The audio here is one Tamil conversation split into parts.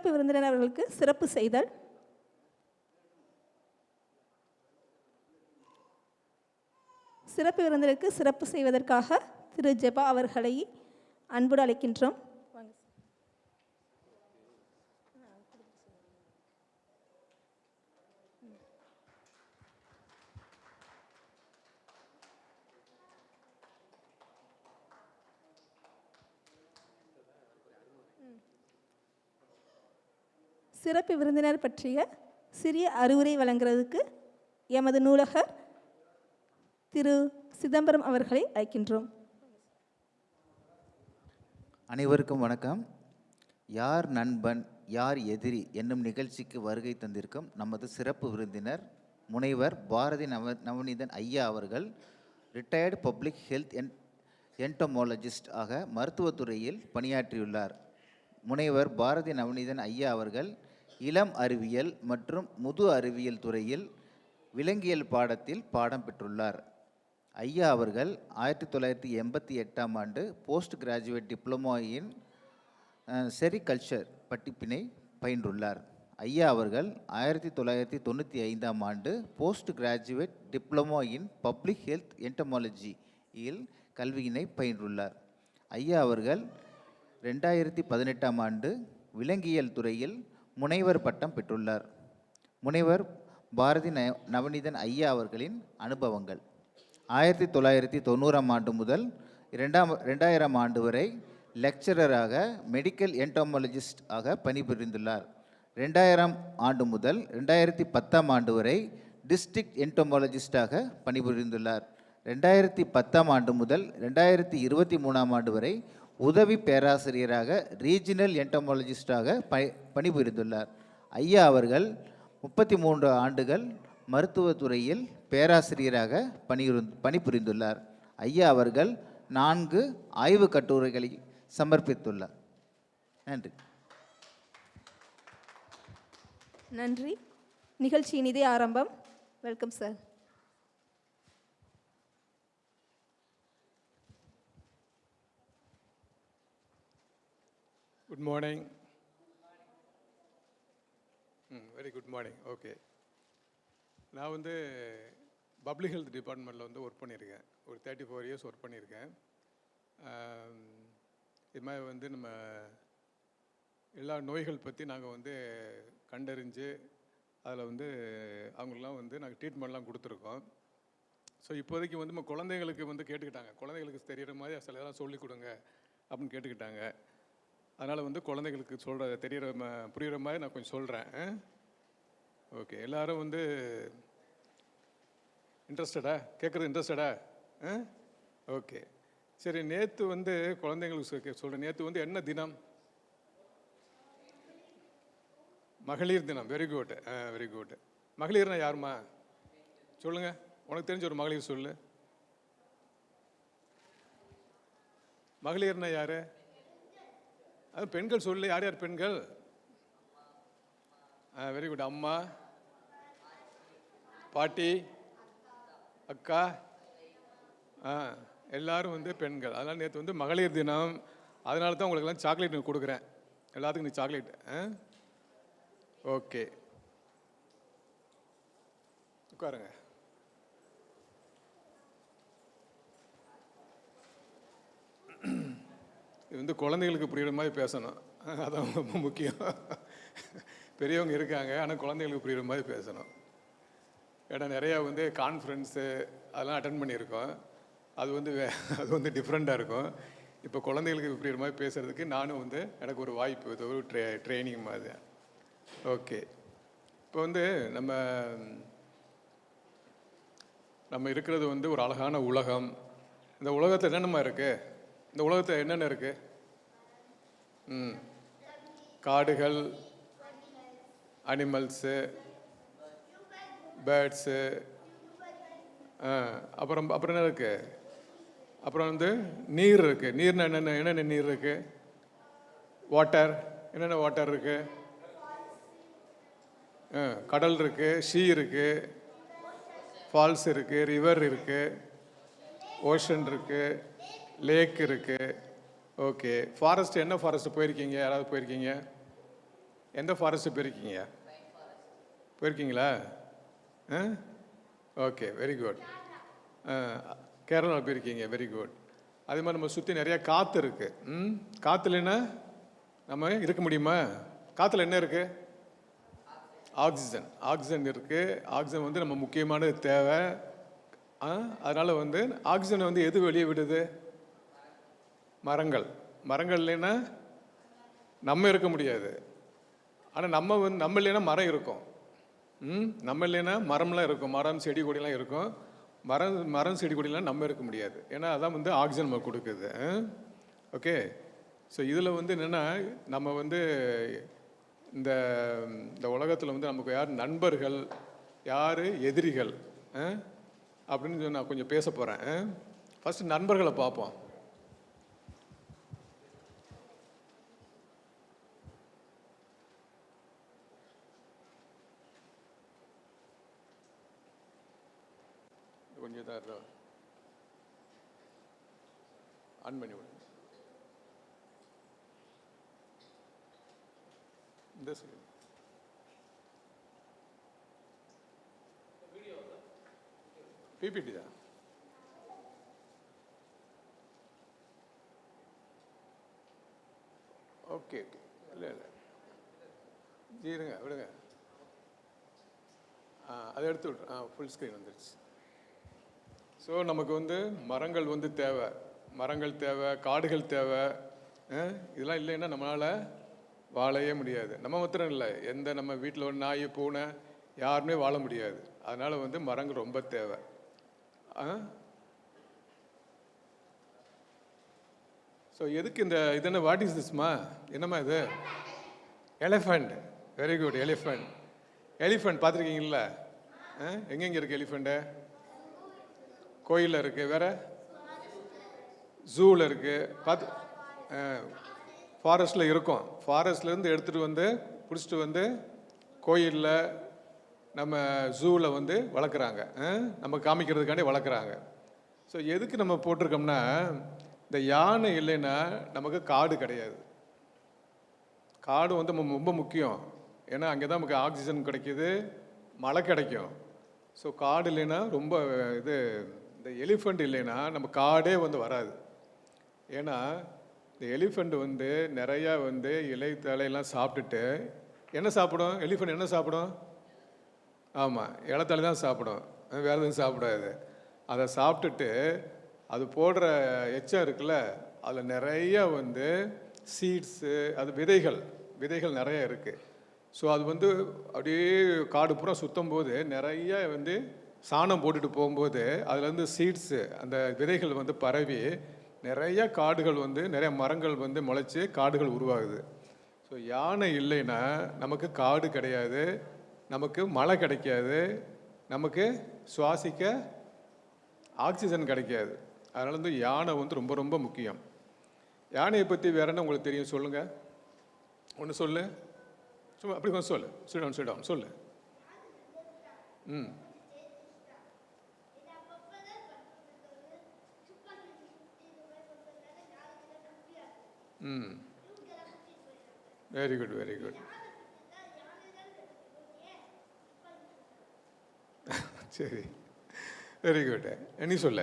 சிறப்பு விருந்தினர் அவர்களுக்கு சிறப்பு செய்தல். சிறப்பு விருந்தினருக்கு சிறப்பு செய்வதற்காக திரு ஜெபா அவர்களை அன்புடன் அழைக்கின்றோம். சிறப்பு விருந்தினர் பற்றிய சிறிய அறிவுரை வழங்குறதுக்கு எமது நூலகர் திரு சிதம்பரம் அவர்களை அழைக்கின்றோம். அனைவருக்கும் வணக்கம். யார் நண்பன் யார் எதிரி என்னும் நிகழ்ச்சிக்கு வருகை தந்திருக்கும் நமது சிறப்பு விருந்தினர் முனைவர் பாரதி நவநீதன் ஐயா அவர்கள் ரிட்டையர்டு பப்ளிக் ஹெல்த் என்டோமாலஜிஸ்ட் ஆக மருத்துவத்துறையில் பணியாற்றியுள்ளார். முனைவர் பாரதி நவநீதன் ஐயா அவர்கள் இளம் அறிவியல் மற்றும் முது அறிவியல் துறையில் விலங்கியல் பாடத்தில் பாடம் பெற்றுள்ளார். ஐயா அவர்கள் 1988ஆம் ஆண்டு post graduate diploma in sericulture படிப்பினை பயின்றுள்ளார். ஐயா அவர்கள் 1995ஆம் ஆண்டு post graduate diploma in public health என்டமாலஜியில் கல்வியினை பயின்றுள்ளார். ஐயா அவர்கள் 2018ஆம் ஆண்டு விலங்கியல் துறையில் முனைவர் பட்டம் பெற்றுள்ளார். முனைவர் பாரதி நவநீதன் ஐயா அவர்களின் அனுபவங்கள்: 1990ஆம் ஆண்டு முதல் 2000ஆம் ஆண்டு வரை லெக்சரராக மெடிக்கல் என்டோமாலஜிஸ்ட் ஆக பணிபுரிந்துள்ளார். 2000ஆம் ஆண்டு முதல் 2010ஆம் ஆண்டு வரை டிஸ்ட்ரிக்ட் என்டோமாலஜிஸ்டாக பணிபுரிந்துள்ளார். 2010ஆம் ஆண்டு முதல் 2023ஆம் ஆண்டு வரை உதவி பேராசிரியராக ரீஜினல் என்டோமாலஜிஸ்டாக பணிபுரிந்துள்ளார். ஐயா அவர்கள் 33 ஆண்டுகள் மருத்துவத்துறையில் பேராசிரியராக பணிபுரிந்துள்ளார். ஐயா அவர்கள் 4 ஆய்வு கட்டுரைகளை சமர்ப்பித்துள்ளார். நன்றி. நன்றி. நிகழ்ச்சியின் இதே ஆரம்பம். Welcome sir. Good morning. Very good morning. Okay. நான் வந்து பப்ளிக் ஹெல்த் டிபார்ட்மெண்ட்டில் வந்து ஒர்க் பண்ணியிருக்கேன். ஒரு 34 இயர்ஸ் ஒர்க் பண்ணியிருக்கேன். இது மாதிரி வந்து நம்ம எல்லா நோய்கள் பற்றி நாங்கள் வந்து கண்டறிஞ்சு அதில் வந்து அவங்களெலாம் வந்து நாங்கள் ட்ரீட்மெண்ட்லாம் கொடுத்துருக்கோம். ஸோ இப்போதைக்கு வந்து நம்ம குழந்தைங்களுக்கு வந்து கேட்டுக்கிட்டாங்க, குழந்தைங்களுக்கு தெரிகிற மாதிரி சில இதெல்லாம் சொல்லிக் கொடுங்க அப்படின்னு கேட்டுக்கிட்டாங்க. அதனால் வந்து குழந்தைங்களுக்கு தெரிகிற புரிகிற மாதிரி நான் கொஞ்சம் சொல்கிறேன். ஓகே, எல்லோரும் வந்து இன்ட்ரெஸ்டடா? கேட்குறது இன்ட்ரெஸ்டடா? ஓகே, சரி. நேற்று வந்து குழந்தைங்களுக்கு சொல்கிறேன். நேற்று வந்து என்ன தினம்? மகளிர் தினம். Very good, very good. மகளிர்னா யாருமா சொல்லுங்கள். உனக்கு தெரிஞ்ச ஒரு மகளிர் சொல்லு. மகளிர்னா யார்? அது பெண்கள் சொல்லு. யார் யார் பெண்கள்? Very good. அம்மா, பாட்டி, அக்கா, எல்லாரும் வந்து பெண்கள். அதனால் நேற்று வந்து மகளிர் தினம். அதனால தான் உங்களுக்கெல்லாம் சாக்லேட் கொடுக்குறேன். எல்லாத்துக்கும் நீ சாக்லேட். ஓகே, உட்காருங்க. இது வந்து குழந்தைகளுக்கு புரிகிற மாதிரி பேசணும். அதான் ரொம்ப முக்கியம். பெரியவங்க இருக்காங்க, ஆனால் குழந்தைகளுக்கு புரிகிற மாதிரி பேசணும். ஏன்னா நிறையா வந்து கான்ஃபரன்ஸு அதெல்லாம் அட்டன் பண்ணியிருக்கோம். அது வந்து டிஃப்ரெண்ட்டாக இருக்கும். இப்போ குழந்தைகளுக்கு புரிகிற மாதிரி பேசுகிறதுக்கு நானும் வந்து எனக்கு ஒரு வாய்ப்பு, இது ஒரு ட்ரைனிங் மாதிரி. ஓகே, இப்போ வந்து நம்ம இருக்கிறது வந்து ஒரு அழகான உலகம். இந்த உலகத்தில் என்னென்னமா இருக்குது? இந்த உலகத்தில் என்னென்ன இருக்குது? காடுகள், அனிமல்ஸு, பேர்ட்ஸு, அப்புறம் என்ன இருக்குது? அப்புறம் வந்து நீர் இருக்குது. நீர்னா என்னென்ன நீர் இருக்குது? வாட்டர். என்னென்ன வாட்டர் இருக்குது? கடல் இருக்குது, ஷீ இருக்குது, ஃபால்ஸ் இருக்குது, ரிவர் இருக்குது, ஓஷன் இருக்குது, லேக் இருக்குது. Okay, forest. என்ன ஃபாரஸ்ட் போயிருக்கீங்க? யாராவது போயிருக்கீங்க? எந்த ஃபாரஸ்ட்டு போயிருக்கீங்க? போயிருக்கீங்களா? Okay, very good. கேரளா போயிருக்கீங்க, வெரி குட். அதே மாதிரி நம்ம சுற்றி நிறையா காற்று இருக்குது. காற்று இல்லைன்னா நம்ம இருக்க முடியுமா? காற்றுல என்ன இருக்குது? ஆக்சிஜன். ஆக்சிஜன் இருக்குது. ஆக்சிஜன் வந்து நம்ம முக்கியமானது தேவை. அதனால் வந்து ஆக்சிஜனை வந்து எது வெளியே விடுது? மரங்கள். மரங்கள் இல்லைன்னா நம்ம இருக்க முடியாது. ஆனால் நம்ம இல்லைன்னா மரம் இருக்கும். நம்ம இல்லைன்னா மரம்லாம் இருக்கும். மரம் செடி கொடிலாம் இருக்கும். மரம் செடி கொடிலாம் நம்ம இருக்க முடியாது. ஏன்னா அதான் வந்து ஆக்சிஜன் நம்ம கொடுக்குது. ஓகே. ஸோ இதில் வந்து என்னென்னா நம்ம வந்து இந்த இந்த உலகத்தில் வந்து நமக்கு யார் நண்பர்கள், யார் எதிரிகள் அப்படின்னு நான் கொஞ்சம் பேச போகிறேன். ஃபஸ்ட்டு நண்பர்களை பார்ப்போம். கொஞ்சம் இதாக ஆன் பண்ணி விடுங்க. இந்த சைடு பிபிடி தான். Okay okay. இல்லை இருங்க விடுங்க. அதை எடுத்து விட்ரு. ஃபுல் ஸ்க்ரீன் வந்துடுச்சு. ஸோ நமக்கு வந்து மரங்கள் வந்து தேவை. மரங்கள் தேவை, காடுகள் தேவை. இதெல்லாம் இல்லைன்னா நம்மளால் வாழவே முடியாது. நம்ம மாத்திரம் இல்லை, நம்ம வீட்டில் ஒரு நாய், பூனை யாருமே வாழ முடியாது. அதனால் வந்து மரங்கள் ரொம்ப தேவை. ஸோ எதுக்கு இந்த இது என்ன, வாட் இஸ் திஸ்மா? என்னம்மா இது? Elephant. Very good. Elephant. Elephant பார்த்துருக்கீங்களா? எங்கெங்கே இருக்குது எலிஃபண்ட்டு? கோயிலில் இருக்குது. வேறு ஜூவில் இருக்குது. ஃபாரஸ்ட்டில் இருக்கும். ஃபாரஸ்ட்லேருந்து எடுத்துகிட்டு வந்து பிடிச்சிட்டு வந்து கோயிலில் நம்ம ஜூவில் வந்து வளர்க்குறாங்க. நம்ம காமிக்கிறதுக்காண்டி வளர்க்குறாங்க. ஸோ எதுக்கு நம்ம போட்டிருக்கோம்னா, இந்த யானை இல்லைன்னா நமக்கு காடு கிடையாது. காடு வந்து ரொம்ப முக்கியம். ஏன்னா அங்கே தான் நமக்கு ஆக்சிஜன் கிடைக்கிது, மழை கிடைக்கும். ஸோ காடு இல்லைன்னா ரொம்ப இந்த எலிஃபண்ட் இல்லைன்னா நம்ம காடே வந்து வராது. ஏன்னா இந்த எலிஃபண்ட் வந்து நிறையா வந்து இலை தழையெல்லாம் சாப்பிட்டுட்டு என்ன சாப்பிடும்? எலிஃபண்ட் என்ன சாப்பிடும்? ஆமாம், இலத்தலை தான் சாப்பிடும். வேறு எதுவும் சாப்பிடாது. அதை சாப்பிட்டுட்டு அது போடுற எச்சம் இருக்குல்ல, அதில் நிறைய வந்து சீட்ஸு, அது விதைகள் நிறைய இருக்குது. ஸோ அது வந்து அப்படியே காடு பூரா சுற்றும் போது நிறைய வந்து சாணம் போட்டுட்டு போகும்போது அதுலேருந்து சீட்ஸு, அந்த விதைகள் வந்து பரவி நிறைய காடுகள் வந்து நிறைய மரங்கள் வந்து முளைச்சி காடுகள் உருவாகுது. ஸோ யானை இல்லைன்னா நமக்கு காடு கிடையாது, நமக்கு மழை கிடைக்காது, நமக்கு சுவாசிக்க ஆக்சிஜன் கிடைக்காது. அதனால வந்து யானை வந்து ரொம்ப ரொம்ப முக்கியம். யானையை பற்றி வேற என்ன உங்களுக்கு தெரியும்? சொல்லுங்கள். ஒன்று சொல்லு. சும்மா அப்படி கொஞ்சம் சொல்லு. சிடம் சொல்லு. Very good, very good. சரி, வெரி குட். நீ சொல்ல.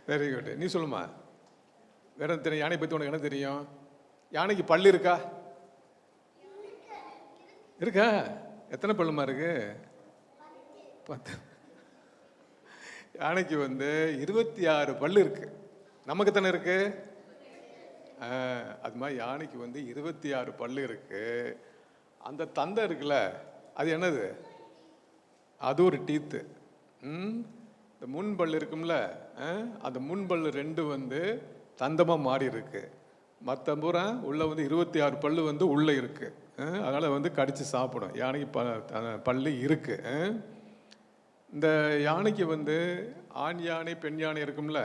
Very good. நீ சொல்லுமா. வேற தெரியும் யானை பற்றி உனக்கு என்ன தெரியும்? யானைக்கு பல்லு இருக்கா? இருக்கா? எத்தனை பல்லுமா இருக்கு? 10. யானைக்கு வந்து 26 பல்லு இருக்கு. நமக்கு தானே இருக்கு. அது மாதிரி யானைக்கு வந்து 26 பல்லு இருக்கு. அந்த தந்தை இருக்குல்ல, அது என்னது? அது ஒரு டீத்து. இந்த முன்பல் இருக்கும்ல, அந்த முன்பல் 2 வந்து தந்தமாக மாறி இருக்கு. மற்ற பூரா உள்ள வந்து 26 பல்லு வந்து உள்ளே இருக்கு. அதனால் வந்து கடித்து சாப்பிடும். யானைக்கு பல்லு இருக்கு. இந்த யானைக்கு வந்து ஆண் யானை பெண் யானை இருக்கும்ல,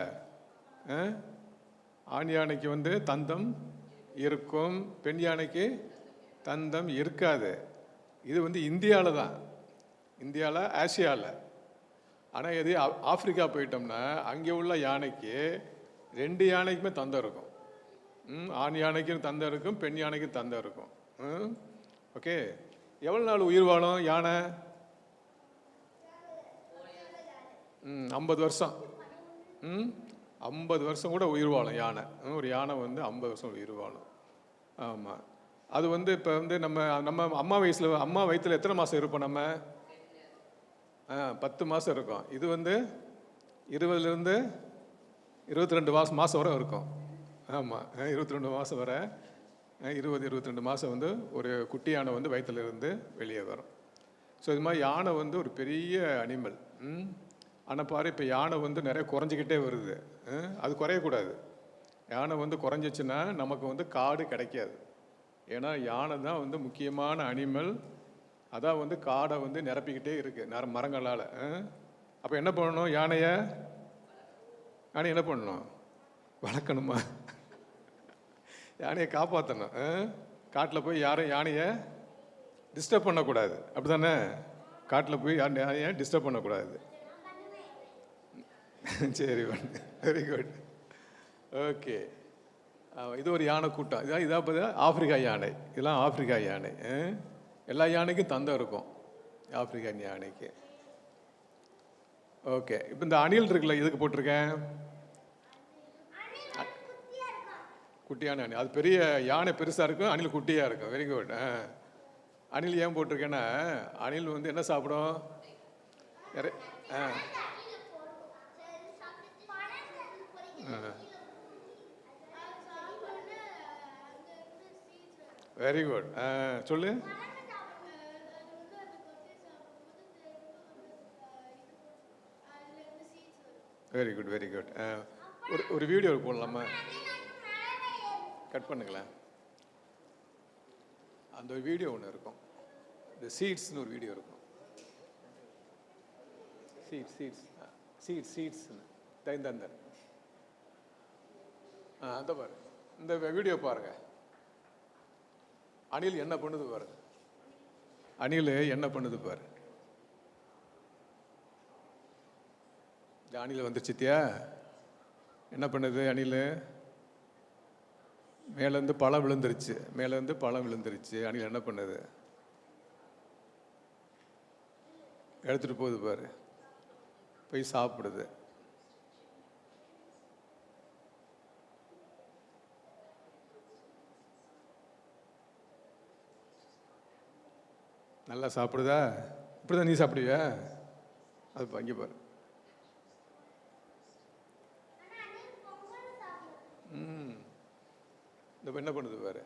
ஆண் யானைக்கு வந்து தந்தம் இருக்கும், பெண் யானைக்கு தந்தம் இருக்காது. இது வந்து இந்தியாவில் தான், இந்தியாவில், ஆசியாவில். ஆனால் எது ஆப்பிரிக்கா போயிட்டோம்னா அங்கே உள்ள யானைக்கு 2 யானைக்குமே தந்தம் இருக்கும். ஆண் யானைக்கும் தந்தம் இருக்கும், பெண் யானைக்கும் தந்தம் இருக்கும். ஓகே, எவ்வளோ நாள் உயிர் வாழும் யானை? 50 வருஷம். 50 வருஷம் கூட உயிர் வாழும் யானை. ஒரு யானை வந்து 50 வருஷம் உயிர் வாழும். ஆமாம். அது வந்து இப்போ வந்து நம்ம அம்மா வயிற்றில் எத்தனை மாதம் இருப்போம் நம்ம? 10 மாதம் இருக்கும். இது வந்து 20லேருந்து 22 மாதம் வரை இருக்கும். ஆமாம், 22 மாதம் வரை, 22 மாதம் வந்து ஒரு குட்டி யானை வந்து வயிற்றிலிருந்து வெளியே வரும். ஸோ இது மாதிரி யானை வந்து ஒரு பெரிய அனிமல். ஆனால் பாரு, இப்போ யானை வந்து நிறைய குறைஞ்சிக்கிட்டே வருது. அது குறையக்கூடாது. யானை வந்து குறைஞ்சிச்சுன்னா நமக்கு வந்து காடு கிடைக்காது. ஏன்னா யானை தான் வந்து முக்கியமான அனிமல். அதான் வந்து காடை வந்து நிரப்பிக்கிட்டே இருக்குது மரங்களால். அப்போ என்ன பண்ணணும்? யானை என்ன பண்ணணும்? வளர்க்கணுமா? யானையை காப்பாற்றணும். காட்டில் போய் யாரும் யானையை டிஸ்டர்ப் பண்ணக்கூடாது. அப்படி தானே? காட்டில் போய் யானையை டிஸ்டர்ப் பண்ணக்கூடாது. சரி, வெரி குட். ஓகே, இது ஒரு யானை கூட்டம். இதாக ஆப்பிரிக்கா யானை. இதெல்லாம் ஆப்பிரிக்கா யானை. எல்லா யானைக்கும் தந்தம் இருக்கும், ஆப்பிரிக்கா யானைக்கு. ஓகே, இப்போ இந்த அணில் இருக்குல்ல, இதுக்கு போட்டிருக்கேன் குட்டியான அணில். அது பெரிய யானை பெருசாக இருக்கும், அணில் குட்டியாக இருக்கும். Very good. அணில் ஏன் போட்டிருக்கேன்னா, அணில் வந்து என்ன சாப்பிடும்? Very good. சொல்லு. Very good, very good. ஒரு வீடியோ போடலாமா? கட் பண்ணுங்களேன். அந்த ஒரு வீடியோ ஒன்று இருக்கும், இந்த சீட்ஸ்னு ஒரு வீடியோ இருக்கும். சீட்ஸ்னு இந்த அந்த பாரு, இந்த வீடியோ பாருங்க. அணில் என்ன பண்ணுது பாருங்க. அணில் என்ன பண்ணுது பாரு. இந்த அணில் வந்துருச்சுத்தியா? என்ன பண்ணுது அணில்? மேலேருந்து பழம் விழுந்துருச்சு. அணில் என்ன பண்ணுது? எடுத்துட்டு போகுது பாரு, போய் சாப்பிடுது. நல்லா சாப்பிடுதா? இப்படிதான் நீ சாப்பிடுவியா? அது அங்கே பாரு. இந்த என்ன பண்ணுது பாரு.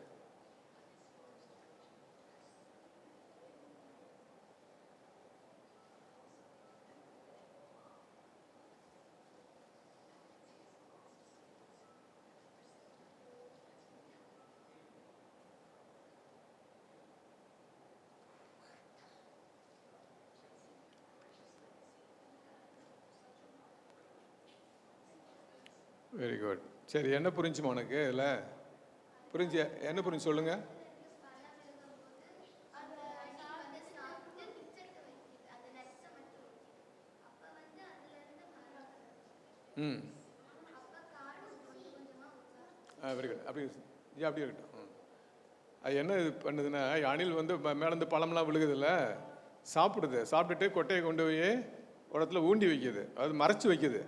Very good. சரி, என்ன புரிஞ்சுமா உனக்கு? இல்லை என்ன புரிஞ்சு சொல்லுங்க. Very good. அப்படி இருக்கட்டும். அது என்ன இது பண்ணுதுன்னா, அணில் வந்து மேலேருந்து பழம்லாம் விழுகுதுல்ல, சாப்பிட்டுட்டு கொட்டையை கொண்டு போய் ஒரு இடத்துல ஊண்டி வைக்குது. அது மறைச்சி வைக்குது.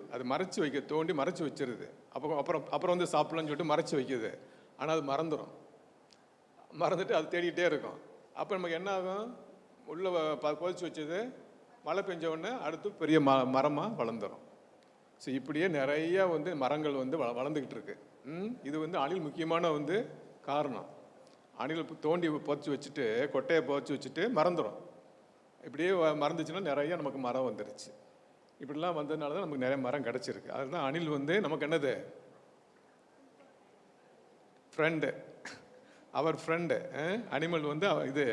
தோண்டி மறைச்சி வச்சிருது. அப்புறம் வந்து சாப்பிடலாம்னு சொல்லிட்டு மறைச்சி வைக்குது. ஆனால் அது மறந்துட்டு அது தேடிக்கிட்டே இருக்கும். அப்போ நமக்கு என்ன ஆகும்? உள்ளே பொதிச்சு வச்சது மழை பெஞ்ச உடனே அடுத்து பெரிய மரமாக வளர்ந்துடும். ஸோ இப்படியே நிறைய வந்து மரங்கள் வந்து வளர்ந்துக்கிட்டு இருக்கு. இது வந்து அணில் முக்கியமான வந்து காரணம். அணில் தோண்டி பொதிச்சு வச்சுட்டு, கொட்டையை பொதிச்சு வச்சுட்டு மறந்துடும். இப்படியே மறந்துச்சுன்னா நிறைய நமக்கு மரம் வந்துருச்சு. இப்படிலாம் வந்ததுனால தான் நமக்கு நிறைய மரம் கிடச்சிருக்கு. அதுதான் அணில் வந்து நமக்கு என்னது? ஃப்ரெண்டு. அவர் ஃப்ரெண்டு. அனிமல் வந்து இது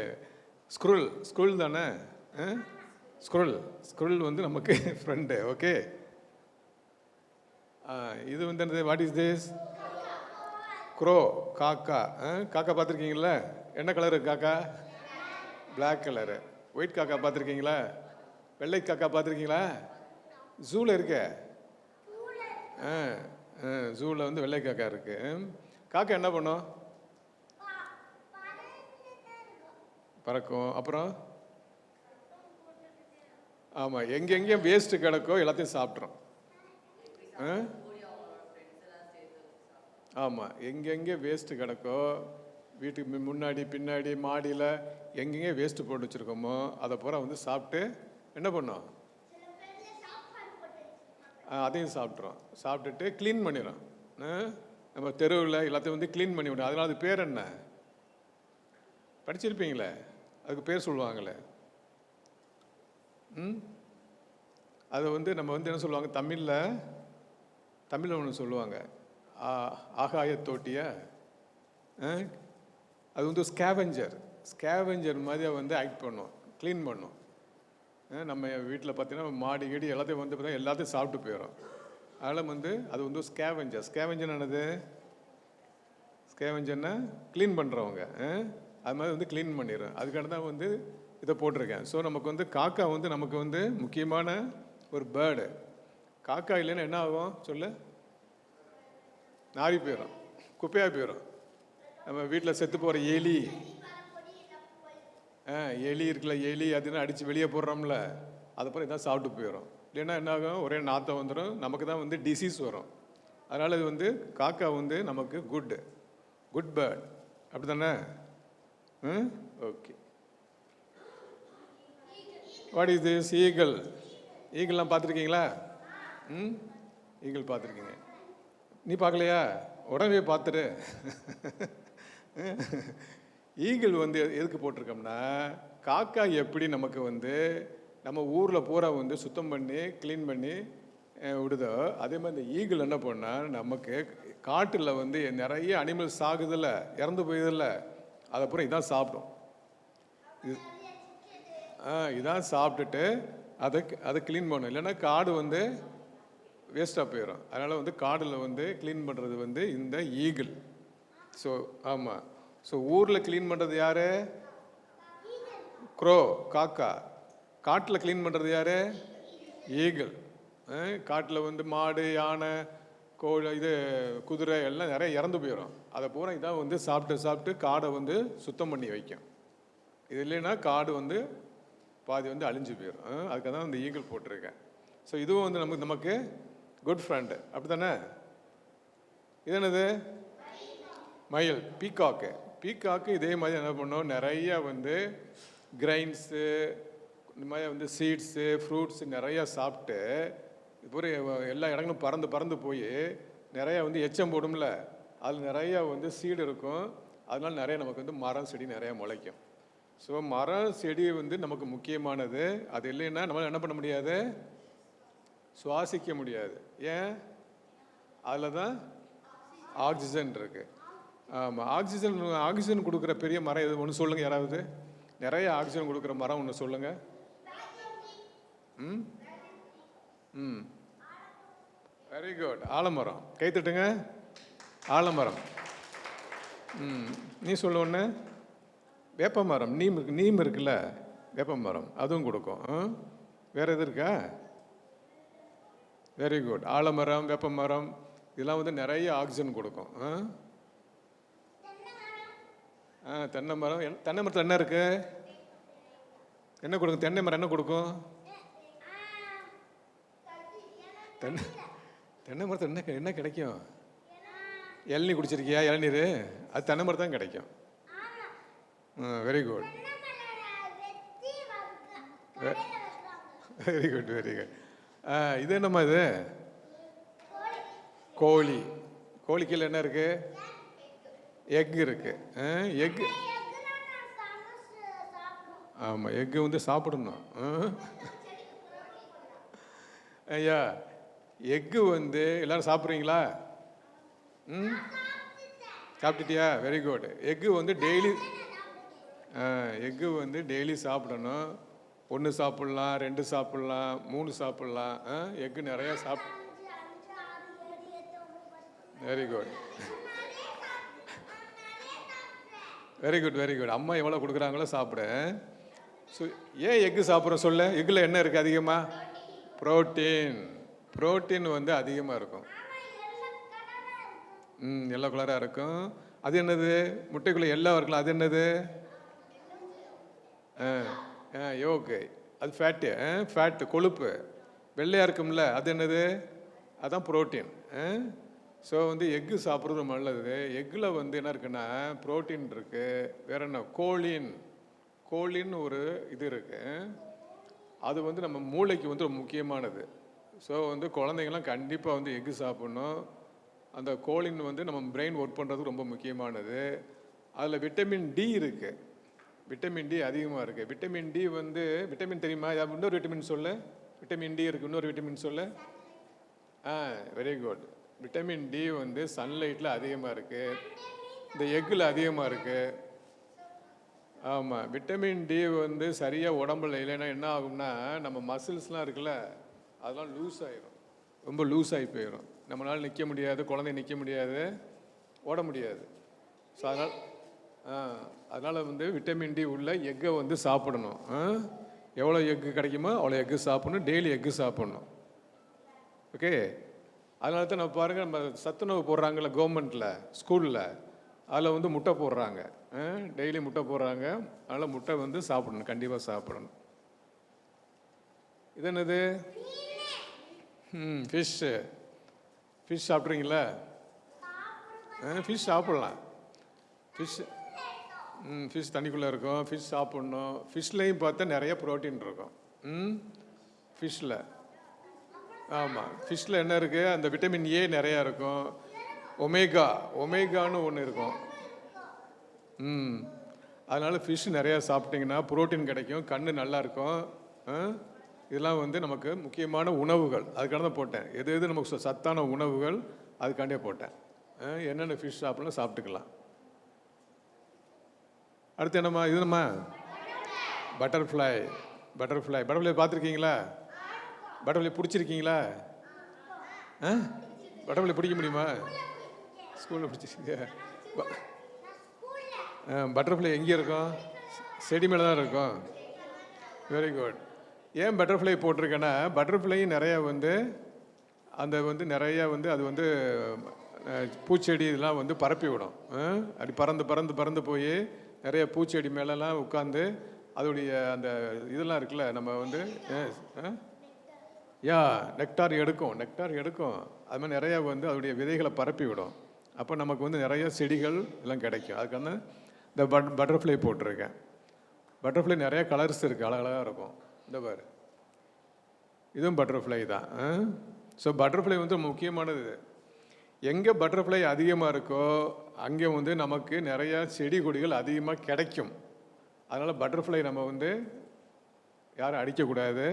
ஸ்குருல் தானே? ஸ்குருல் வந்து நமக்கு ஃப்ரெண்டு. ஓகே, இது வந்து வாட் இஸ் திஸ்? க்ரோ, காக்கா. காக்கா பார்த்துருக்கீங்களா? என்ன கலரு காக்கா? Black colour. ஒயிட் காக்கா பார்த்துருக்கீங்களா? வெள்ளை காக்கா பார்த்துருக்கீங்களா? ஜூவில் இருக்க. ஜூவில் வந்து வெள்ளை காக்கா இருக்குது. காக்கா என்ன பண்ணும்? பறக்கும். அப்புறம் ஆமாம், எங்கெங்கே வேஸ்ட்டு கிடக்கோ எல்லாத்தையும் சாப்பிட்றோம். ஆமாம், எங்கெங்கே வேஸ்ட்டு கிடக்கோ, வீட்டுக்கு முன்னாடி பின்னாடி மாடியில் எங்கெங்கே வேஸ்ட்டு போட்டு வச்சுருக்கோமோ அதை பூரா வந்து சாப்பிட்டு என்ன பண்ணோம்? அதையும் சாப்பிட்றோம். சாப்பிட்டுட்டு க்ளீன் பண்ணிடும். நம்ம தெருவில் எல்லாத்தையும் வந்து க்ளீன் பண்ணி விடும். அதனால் அது பேர் என்ன? படிச்சிருப்பீங்களே, அதுக்கு பேர் சொல்லுவாங்களே. அதை வந்து நம்ம வந்து என்ன சொல்லுவாங்க தமிழில் ஒன்று சொல்லுவாங்க, ஆகாய தோட்டிய. அது வந்து ஸ்கேவெஞ்சர் மாதிரி வந்து ஆக்ட் பண்ணும், க்ளீன் பண்ணும். நம்ம வீட்டில் பார்த்தீங்கன்னா மாடி கீடி எல்லாத்தையும் வந்து பார்த்தீங்கன்னா எல்லாத்தையும் சாப்பிட்டு போயிடும். அதனால் வந்து அது வந்து ஸ்கேவெஞ்சர் என்னது? ஸ்கேவெஞ்சர்னா க்ளீன் பண்ணுறவங்க. அது மாதிரி வந்து க்ளீன் பண்ணிடும். அதுக்காக தான் வந்து இதை போட்டிருக்கேன். ஸோ நமக்கு வந்து காக்கா வந்து நமக்கு வந்து முக்கியமான ஒரு பேர்டு. காக்கா இல்லைன்னா என்ன ஆகும் சொல்லு? நாரி போயிடும், குப்பையாக போயிடும். நம்ம வீட்டில் செத்து போகிற எலி இருக்குல்ல, எலி அதுன்னு அடித்து வெளியே போடுறோம்ல, அதுக்கப்புறம் இதான் சாப்பிட்டு போயிடும். இல்லைன்னா என்ன ஆகும்? ஒரே நாற்றம் வந்துடும், நமக்கு தான் வந்து டிசீஸ் வரும். அதனால் இது வந்து காக்கா வந்து நமக்கு குட் பேர்ட். அப்படி தானே? ஓகே. What is this? ஈகிள்லாம் பார்த்துருக்கீங்களா? ஈகிள் பார்த்துருக்கீங்க. நீ பார்க்கலையா? உடனே பார்த்துரு. ஈகிள் வந்து எதுக்கு போட்டிருக்கோம்னா, காக்கா எப்படி நமக்கு வந்து நம்ம ஊரில் பூரா வந்து சுத்தம் பண்ணி க்ளீன் பண்ணி விடுதோ, அதே மாதிரி இந்த ஈகிள் என்ன பண்ணால் நமக்கு காட்டில் வந்து நிறைய அனிமல்ஸ் ஆகுதில்ல, இறந்து போயுதில்ல, அதை பூரா இதான் சாப்பிடும். இதான் சாப்பிட்டுட்டு அதை க்ளீன் பண்ணும். இல்லைன்னா காடு வந்து வேஸ்ட்டாக போயிடும். அதனால் வந்து காடில் வந்து க்ளீன் பண்ணுறது வந்து இந்த ஈகிள். ஸோ ஆமாம். ஸோ ஊரில் க்ளீன் பண்ணுறது யார்? க்ரோ, காக்கா. காட்டில் க்ளீன் பண்ணுறது யார்? ஈகிள். காட்டில் வந்து மாடு, யானை, கோழி, குதிரை எல்லாம் நிறைய இறந்து போயிடும். அதை பூரா இதான் வந்து சாப்பிட்டு காடை வந்து சுத்தம் பண்ணி வைக்கும். இது இல்லைன்னா காடு வந்து பாதி வந்து அழிஞ்சு போயிடும். அதுக்காக தான் இந்த ஈகிள் போட்டிருக்கேன். ஸோ இதுவும் வந்து நமக்கு குட் ஃப்ரெண்டு. அப்படி தானே? இது என்னது? மயில், பீகாக்கு இதே மாதிரி என்ன பண்ணோம்? நிறையா வந்து கிரைன்ஸு, இந்த மாதிரி வந்து சீட்ஸு, ஃப்ரூட்ஸு நிறையா சாப்பிட்டு இப்போ எல்லா இடங்களும் பறந்து போய் நிறையா வந்து எச்சம் போடும்ல, அதில் நிறையா வந்து சீடு இருக்கும். அதனால நிறைய நமக்கு வந்து மரம் செடி நிறையா முளைக்கும். ஸோ மரம் செடி வந்து நமக்கு முக்கியமானது. அது இல்லைன்னா நம்மளால் என்ன பண்ண முடியாது? சுவாசிக்க முடியாது. ஏன்? அதில் தான் ஆக்சிஜன் இருக்குது. ஆமாம், ஆக்சிஜன் கொடுக்குற பெரிய மரம் எது? ஒன்று சொல்லுங்கள் யாராவது. நிறைய ஆக்சிஜன் கொடுக்குற மரம் ஒன்று சொல்லுங்கள். Very good. ஆலமரம். கை தட்டுங்க. ஆலமரம். நீ சொல்ல ஒன்று. வேப்ப மரம். நீம் இருக்குல்ல, வேப்ப மரம், அதுவும் கொடுக்கும். வேறு எது இருக்கா? Very good. ஆலமரம், வேப்ப மரம் இதெல்லாம் வந்து நிறைய ஆக்சிஜன் கொடுக்கும். தென்னை மரம். தென்னை மரத்தில் என்ன இருக்கு? என்ன கொடுக்கும்? தென்னை மரம் என்ன கொடுக்கும்? தென்னை மரத்தில் என்ன கிடைக்கும்? இளநீர் குடிச்சிருக்கியா? இளநீர் அது தென்னை மரம் தான் கிடைக்கும். Very good. Very good. இது என்னம்மா இது? கோழிக்கு என்ன இருக்கு? எக் இருக்கு. எக். ஆமாம், எக்கு வந்து சாப்பிடணும். ஐயா, எக்கு வந்து எல்லாரும் சாப்பிட்றீங்களா? சாப்பிட்டுட்டியா? Very good. எக்கு வந்து டெய்லி சாப்பிடணும். 1 சாப்பிட்லாம், 2 சாப்பிட்லாம், 3 சாப்பிட்லாம். எக்கு நிறையா வெரி குட். Very good. அம்மா எவ்வளோ கொடுக்குறாங்களோ சாப்பிட. ஸோ ஏன் எக்கு சாப்பிட்றோம் சொல்ல? எக்கில் என்ன இருக்குது அதிகமாக? புரோட்டீன் வந்து அதிகமாக இருக்கும். எல்லோ கலராக இருக்கும். அது என்னது? முட்டைக்குள்ளே எல்லோ இருக்கலாம், அது என்னது? யோக்கு, அது ஃபேட்டு. ஃபேட்டு, கொழுப்பு. வெள்ளையாக இருக்கும்ல, அது என்னது? அதுதான் புரோட்டீன். ஸோ வந்து எக்கு சாப்பிட்றது ரொம்ப நல்லது. எக்கில் வந்து என்ன இருக்குன்னா புரோட்டீன் இருக்குது. வேற என்ன? கோலின்னு ஒரு இது இருக்குது. அது வந்து நம்ம மூளைக்கு வந்து ரொம்ப முக்கியமானது. ஸோ வந்து குழந்தைங்களாம் கண்டிப்பாக வந்து எக்கு சாப்பிட்ணும். அந்த கோலின் வந்து நம்ம பிரெயின் ஒர்க் பண்ணுறதுக்கு ரொம்ப முக்கியமானது. அதில் விட்டமின் டி இருக்குது. விட்டமின் டி அதிகமாக இருக்குது. விட்டமின் டி வந்து விட்டமின் தெரியுமா? இன்னொரு விட்டமின் சொல்லு. விட்டமின் டி இருக்குது, இன்னொரு விட்டமின் சொல்லு. Very good. விட்டமின் டி வந்து சன்லைட்டில் அதிகமாக இருக்குது, இந்த எக்கில் அதிகமாக இருக்குது. ஆமாம், விட்டமின் டி வந்து சரியாக உடம்புல இல்லைன்னா என்ன ஆகும்னா நம்ம மசில்ஸ்லாம் இருக்குல்ல, அதெல்லாம் லூஸ் ஆகிடும், ரொம்ப லூஸ் ஆகி போயிடும். நம்மளால் நிற்க முடியாது, குழந்தை நிற்க முடியாது, ஓட முடியாது. ஸோ அதனால் வந்து விட்டமின் டி உள்ள எக்கை வந்து சாப்பிடணும். எவ்வளோ எக்கு கிடைக்குமோ அவ்வளோ எக்கு சாப்பிடணும், டெய்லி எக்கு சாப்பிடணும். ஓகே, அதனால தான் நம்ம பாருங்கள், நம்ம சத்துணவு போடுறாங்கல்ல கவர்மெண்ட்டில், ஸ்கூலில், அதில் வந்து முட்டை போடுறாங்க. டெய்லி முட்டை போடுறாங்க. அதனால் முட்டை வந்து சாப்பிடணும், கண்டிப்பாக சாப்பிடணும். இது என்னது? ஃபிஷ் சாப்பிட்றீங்களா? ஃபிஷ் சாப்பிட்லாம். ஃபிஷ் தண்ணிக்குள்ளே இருக்கும், ஃபிஷ் சாப்பிட்ணும். ஃபிஷ்லேயும் பார்த்தா நிறைய ப்ரோட்டீன் இருக்கும். ஃபிஷ்ஷில், ஆமாம், ஃபிஷ்ஷில் என்ன இருக்குது? அந்த விட்டமின் ஏ நிறையா இருக்கும். ஒமேகான்னு ஒன்று இருக்கும். அதனால் ஃபிஷ் நிறையா சாப்பிட்டிங்கன்னா ப்ரோட்டீன் கிடைக்கும், கண் நல்லா இருக்கும். இதெல்லாம் வந்து நமக்கு முக்கியமான உணவுகள். அதுக்காக தான் போட்டேன். எது நமக்கு சத்தான உணவுகள், அதுக்காண்டே போட்டேன். என்னென்ன ஃபிஷ் சாப்பிடலாம் சாப்பிட்டுக்கலாம். அடுத்து என்னம்மா? இது என்னம்மா? பட்டர்ஃப்ளை பார்த்துருக்கீங்களா? பட்டர்ஃப்ளை பிடிச்சிருக்கீங்களா? பட்டர்ஃப்ளை பிடிக்க முடியுமா? ஸ்கூலில் பிடிச்சிருக்கீங்க? பட்டர்ஃப்ளை எங்கே இருக்கும்? செடி மேலே தான் இருக்கும். Very good. ஏன் பட்டர்ஃப்ளை போட்டிருக்கேன்னா, பட்டர்ஃப்ளையும் நிறையா வந்து அந்த வந்து நிறையா வந்து அது வந்து பூச்செடி இதெல்லாம் வந்து பரப்பி விடும். அப்படி பறந்து போய் நிறைய பூச்செடி மேலெலாம் உட்காந்து அதோடைய அந்த இதெல்லாம் இருக்குல்ல, நம்ம வந்து நெக்டார் எடுக்கும். அது மாதிரி நிறையா வந்து அதோடைய விதைகளை பரப்பி விடும். அப்போ நமக்கு வந்து நிறைய செடிகள் எல்லாம் கிடைக்கும். அதுக்கான இந்த பட்டர்ஃப்ளை போட்டிருக்கேன். பட்டர்ஃப்ளை நிறைய கலர்ஸ் இருக்குது, அழகழகாக இருக்கும். இந்த பாரு, இதுவும் பட்டர்ஃப்ளை தான். ஸோ பட்டர்ஃப்ளை வந்து முக்கியமானது. எங்கே பட்டர்ஃப்ளை அதிகமாக இருக்கோ அங்கே வந்து நமக்கு நிறையா செடி கொடிகள் அதிகமாக கிடைக்கும். அதனால் பட்டர்ஃப்ளை நம்ம வந்து யாரும் அடிக்கக்கூடாது.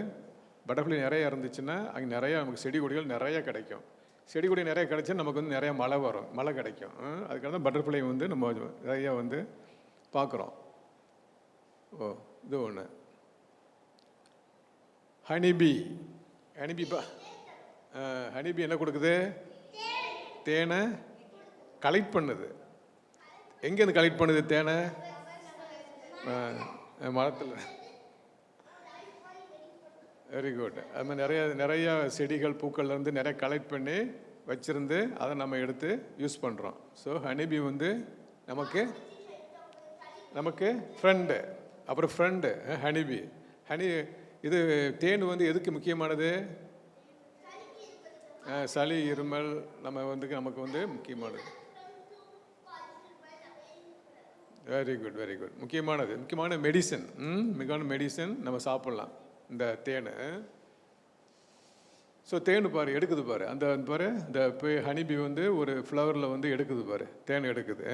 பட்டர்ஃப்ளை நிறையா இருந்துச்சுன்னா அங்கே நிறையா நமக்கு செடி கொடிகள் நிறையா கிடைக்கும். செடி கொடி நிறையா கிடைச்சா நமக்கு வந்து நிறையா மழை கிடைக்கும். அதுக்காக தான் பட்டர்ஃப்ளை வந்து நம்ம நிறையா வந்து பார்க்குறோம். இது ஒன்று. ஹனிபி என்ன கொடுக்குது? தேனை கலெக்ட் பண்ணுது. எங்கேருந்து கலெக்ட் பண்ணுது தேனை? மரத்தில். Very good. அது மாதிரி நிறையா செடிகள் பூக்கள்லேருந்து நிறைய கலெக்ட் பண்ணி வச்சுருந்து அதை நம்ம எடுத்து யூஸ் பண்ணுறோம். ஸோ ஹனிபி வந்து நமக்கு ஃப்ரெண்டு. அப்புறம் ஹனிபி. இது தேன் வந்து எதுக்கு முக்கியமானது? சளி, இருமல் நமக்கு வந்து முக்கியமானது. Very good. முக்கியமான மெடிசன் நம்ம சாப்பிட்லாம் இந்த தேன். ஸோ தேன் பாரு எடுக்குது பாரு, அந்த பாரு இந்த ஹனிபி வந்து ஒரு ஃப்ளவரில் வந்து எடுக்குது பாரு, தேன் எடுக்குது,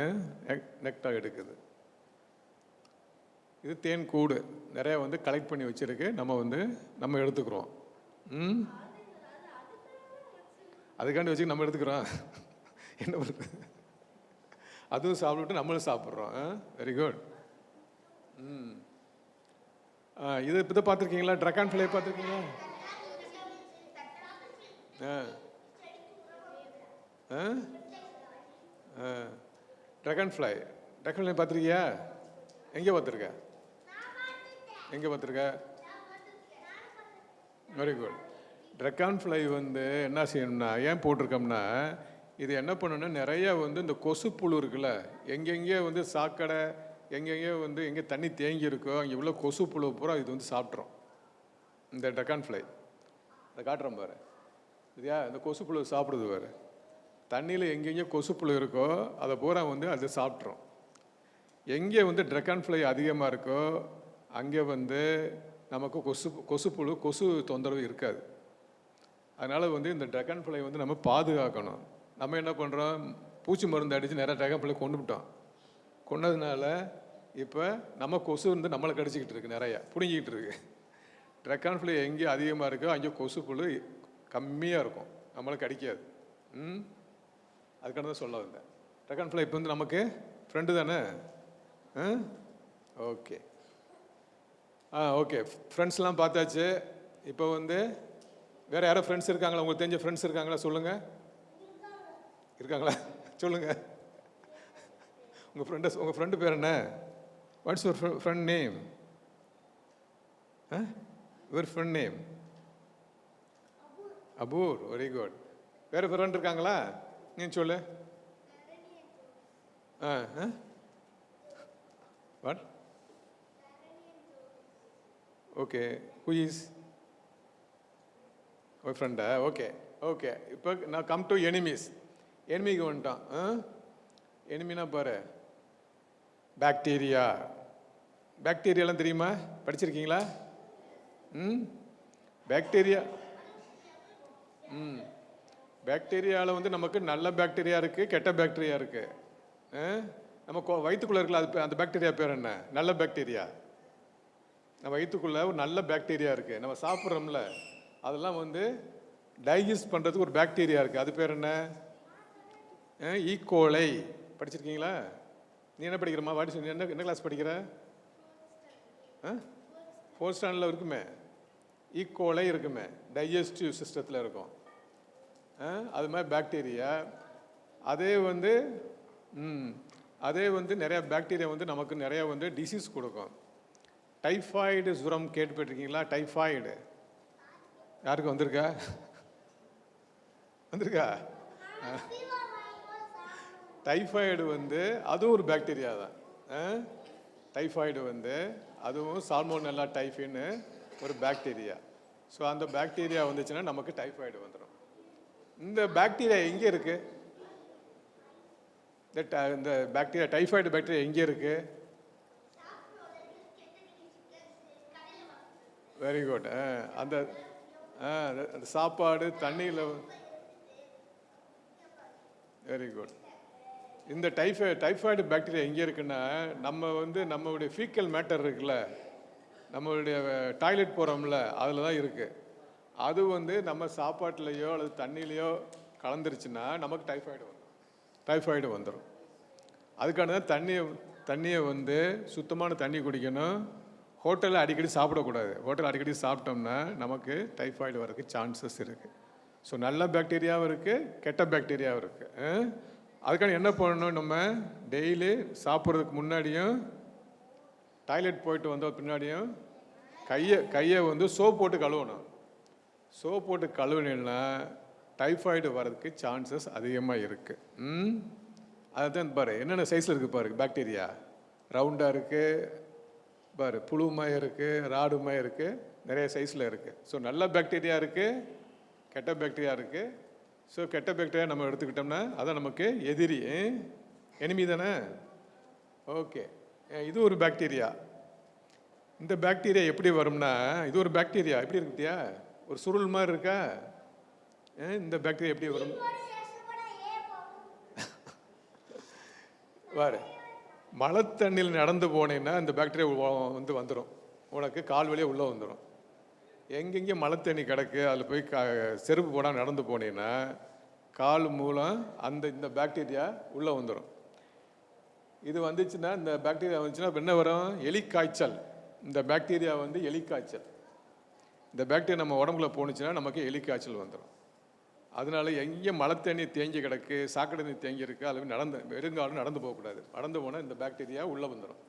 நெக்டார் எடுக்குது. இது தேன் கூடு நிறையா வந்து கலெக்ட் பண்ணி வச்சுருக்கு. நம்ம எடுத்துக்கிறோம். அதுக்காண்டி வச்சு நம்ம எடுத்துக்கிறோம். என்ன பண்ணுறது? அதுவும் சாப்பிட்டு நம்மளும் சாப்பிட்றோம். Very good. இது இப்போ பார்த்துருக்கீங்களா? ட்ராகன் ஃப்ளை பார்த்துருக்கீங்களா? ட்ராகன் ஃப்ளை பார்த்துருக்கியா? எங்கே பார்த்துருக்க? Very good. ட்ராகன் ஃப்ளை வந்து என்ன செய்யணும்னா, ஏன் போட்டிருக்கோம்னா, இது என்ன பண்ணுன்னா நிறைய வந்து இந்த கொசுப்புழு இருக்குல்ல, எங்கெங்கே வந்து சாக்கடை, எங்கெங்கே வந்து எங்கே தண்ணி தேங்கி இருக்கோ அங்கே உள்ள கொசுப்புழு பூரா இது வந்து சாப்பிட்றோம். இந்த ட்ராகன் ஃப்ளை அதை காட்டுறோம் பாரு, இல்லையா? இந்த கொசுப்புழு சாப்பிடுது பாரு. தண்ணியில் எங்கெங்கே கொசுப்புழு இருக்கோ அதை பூரா வந்து அது சாப்பிட்றோம். எங்கே வந்து ட்ராகன் ஃப்ளை அதிகமாக இருக்கோ அங்கே வந்து நமக்கு கொசுப்புழு கொசு தொந்தரவு இருக்காது. அதனால் வந்து இந்த ட்ராகன் ஃப்ளை வந்து நம்ம பாதுகாக்கணும். நம்ம என்ன பண்ணுறோம், பூச்சி மருந்து அடித்து நிறைய ட்ராகன் ஃப்ளை கொண்டுவிட்டோம். கொண்டதுனால இப்போ நம்ம கொசு வந்து நம்மளை கடிச்சிக்கிட்டு இருக்கு, நிறையா பிடுங்கிக்கிட்டு இருக்கு. ட்ராகன் ஃப்ளை எங்கே அதிகமாக இருக்கோ அங்கே கொசுப்புழு கம்மியாக இருக்கும், நம்மளை கடிக்காது. அதுக்கான தான் சொல்ல வந்தேன். ட்ராகன் ஃப்ளை இப்போ வந்து நமக்கு ஃப்ரெண்டு தானே? ஓகே ஓகே, ஃப்ரெண்ட்ஸ்லாம் பார்த்தாச்சு. இப்போ வந்து வேறு யாரோ ஃப்ரெண்ட்ஸ் இருக்காங்களா? உங்களுக்கு தெரிஞ்ச ஃப்ரெண்ட்ஸ் இருக்காங்களா? சொல்லுங்கள். இருக்காங்களா? சொல்லுங்கள். உங்கள் ஃப்ரெண்டு பேர் என்ன? What's your friend name? Your friend name? Apoor. Very good. வேறு ஃப்ரெண்ட் இருக்காங்களா? நீ சொல்லு. வாட்? ஓகே. ஹூ இஸ் ஒரு ஃப்ரெண்டா? Okay okay. இப்போ நான் கம் டு எனிமீஸ். எனிமிக்கு வந்துட்டான். எனிமினா பாரு, பாக்டீரியா. பாக்டீரியாலாம் தெரியுமா? படிச்சிருக்கீங்களா? பாக்டீரியா பாக்டீரியாவில் வந்து நமக்கு நல்ல பாக்டீரியா இருக்குது, கெட்ட பாக்டீரியா இருக்குது. நம்ம வயிற்றுக்குள்ளே இருக்கல, அது அந்த பாக்டீரியா பேர் என்ன? நல்ல பாக்டீரியா. நம்ம வயிற்றுக்குள்ளே ஒரு நல்ல பாக்டீரியா இருக்குது, நம்ம சாப்பிட்றோம்ல, அதெல்லாம் வந்து டைஜஸ்ட் பண்ணுறதுக்கு ஒரு பாக்டீரியா இருக்குது. அது பேர் என்ன? ஈகோலை. படிச்சிருக்கீங்களா? நீ என்ன படிக்கிறமா? வாடி சொல்லி என்ன கிளாஸ் படிக்கிற? 4th ஸ்டாண்டர்டில் இருக்குமே, ஈகோலை இருக்குமே, டைஜஸ்டிவ் சிஸ்டத்தில் இருக்கும். அது மாதிரி பாக்டீரியா. அதே வந்து நிறையா பாக்டீரியா வந்து நமக்கு நிறையா வந்து டிசீஸ் கொடுக்கும். டைஃபாய்டு ஜுரம் கேட்டுப்பட்டிருக்கீங்களா? டைஃபாய்டு யாருக்கு வந்திருக்கா? டைஃபாய்டு வந்து அதுவும் ஒரு பாக்டீரியா தான். டைஃபாய்டு வந்து அதுவும் சால்மோனெல்லா டைஃபின்னு ஒரு பாக்டீரியா. ஸோ அந்த பாக்டீரியா வந்துச்சுன்னா நமக்கு டைஃபாய்டு வந்துடும். இந்த பாக்டீரியா எங்கே இருக்கு? இந்த பாக்டீரியா, டைஃபாய்டு பாக்டீரியா எங்கே இருக்கு? Very good. அந்த சாப்பாடு தண்ணியில். Very good. இந்த டைஃபாய்டு பாக்டீரியா எங்கே இருக்குன்னா, நம்ம வந்து நம்மளுடைய ஃபீக்கல் மேட்டர் இருக்குல்ல, நம்மளுடைய டாய்லெட் போகிறோம்ல, அதில் தான் இருக்குது. அது வந்து நம்ம சாப்பாட்டுலேயோ அல்லது தண்ணியிலையோ கலந்துருச்சுன்னா நமக்கு டைஃபாய்டு வந்துடும். அதுக்கான தான் தண்ணியை வந்து சுத்தமான தண்ணி குடிக்கணும். ஹோட்டலில் அடிக்கடி சாப்பிடக்கூடாது. ஹோட்டல் அடிக்கடி சாப்பிட்டோம்னா நமக்கு டைஃபாய்டு வரதுக்கு சான்சஸ் இருக்குது. ஸோ நல்ல பாக்டீரியாவும் இருக்குது, கெட்ட பாக்டீரியாவும் இருக்குது. அதுக்கான என்ன பண்ணணும், நம்ம டெய்லி சாப்பிட்றதுக்கு முன்னாடியும் டாய்லெட் போயிட்டு வந்த பின்னாடியும் கையை வந்து சோப் போட்டு கழுவணும். சோப் போட்டு கழுவினா டைஃபாய்டு வர்றதுக்கு சான்சஸ் அதிகமாக இருக்குது. அதுதான் பாரு, என்னென்ன சைஸில் இருக்குது பாரு பாக்டீரியா. ரவுண்டாக இருக்குது பாரு, புழுமாய் இருக்குது, ராடுமாய் இருக்குது, நிறைய சைஸில் இருக்குது. ஸோ நல்ல பாக்டீரியா இருக்குது, கெட்ட பாக்டீரியா இருக்குது. ஸோ கெட்ட பாக்டீரியா நம்ம எடுத்துக்கிட்டோம்னா அதான் நமக்கு எதிரி, எனிமி தானே? ஓகே. இது ஒரு பாக்டீரியா. இந்த பாக்டீரியா எப்படி வரும்னா, இது ஒரு பாக்டீரியா எப்படி இருக்குத்தியா, ஒரு சுருள் மாதிரி இருக்கா? இந்த பாக்டீரியா எப்படி வரும் பாரு. மழை தண்ணியில் நடந்து போனேன்னா இந்த பாக்டீரியா வந்து வந்துடும், உனக்கு கால் வழியே உள்ளே வந்துடும். எங்கெங்கே மழை தண்ணி கிடக்கு அதில் போய் செருப்பு போடாமல் நடந்து போனீங்கன்னா கால் மூலம் இந்த பாக்டீரியா உள்ளே வந்துடும். இது வந்துச்சுன்னா, இந்த பாக்டீரியா வந்துச்சுன்னா என்ன வரும்? எலிக்காய்ச்சல். இந்த பாக்டீரியா வந்து எலிக்காய்ச்சல். இந்த பாக்டீரியா நம்ம உடம்புல போணுச்சுன்னா நமக்கு எலிக்காய்ச்சல் வந்துடும். அதனால எங்கே மழை தண்ணி தேங்கி கிடக்கு, சாக்கடை தண்ணி தேங்கி இருக்குது, அதில் வெறுங்காலம் நடந்து போகக்கூடாது. நடந்து போனால் இந்த பாக்டீரியா உள்ளே வந்துடும்.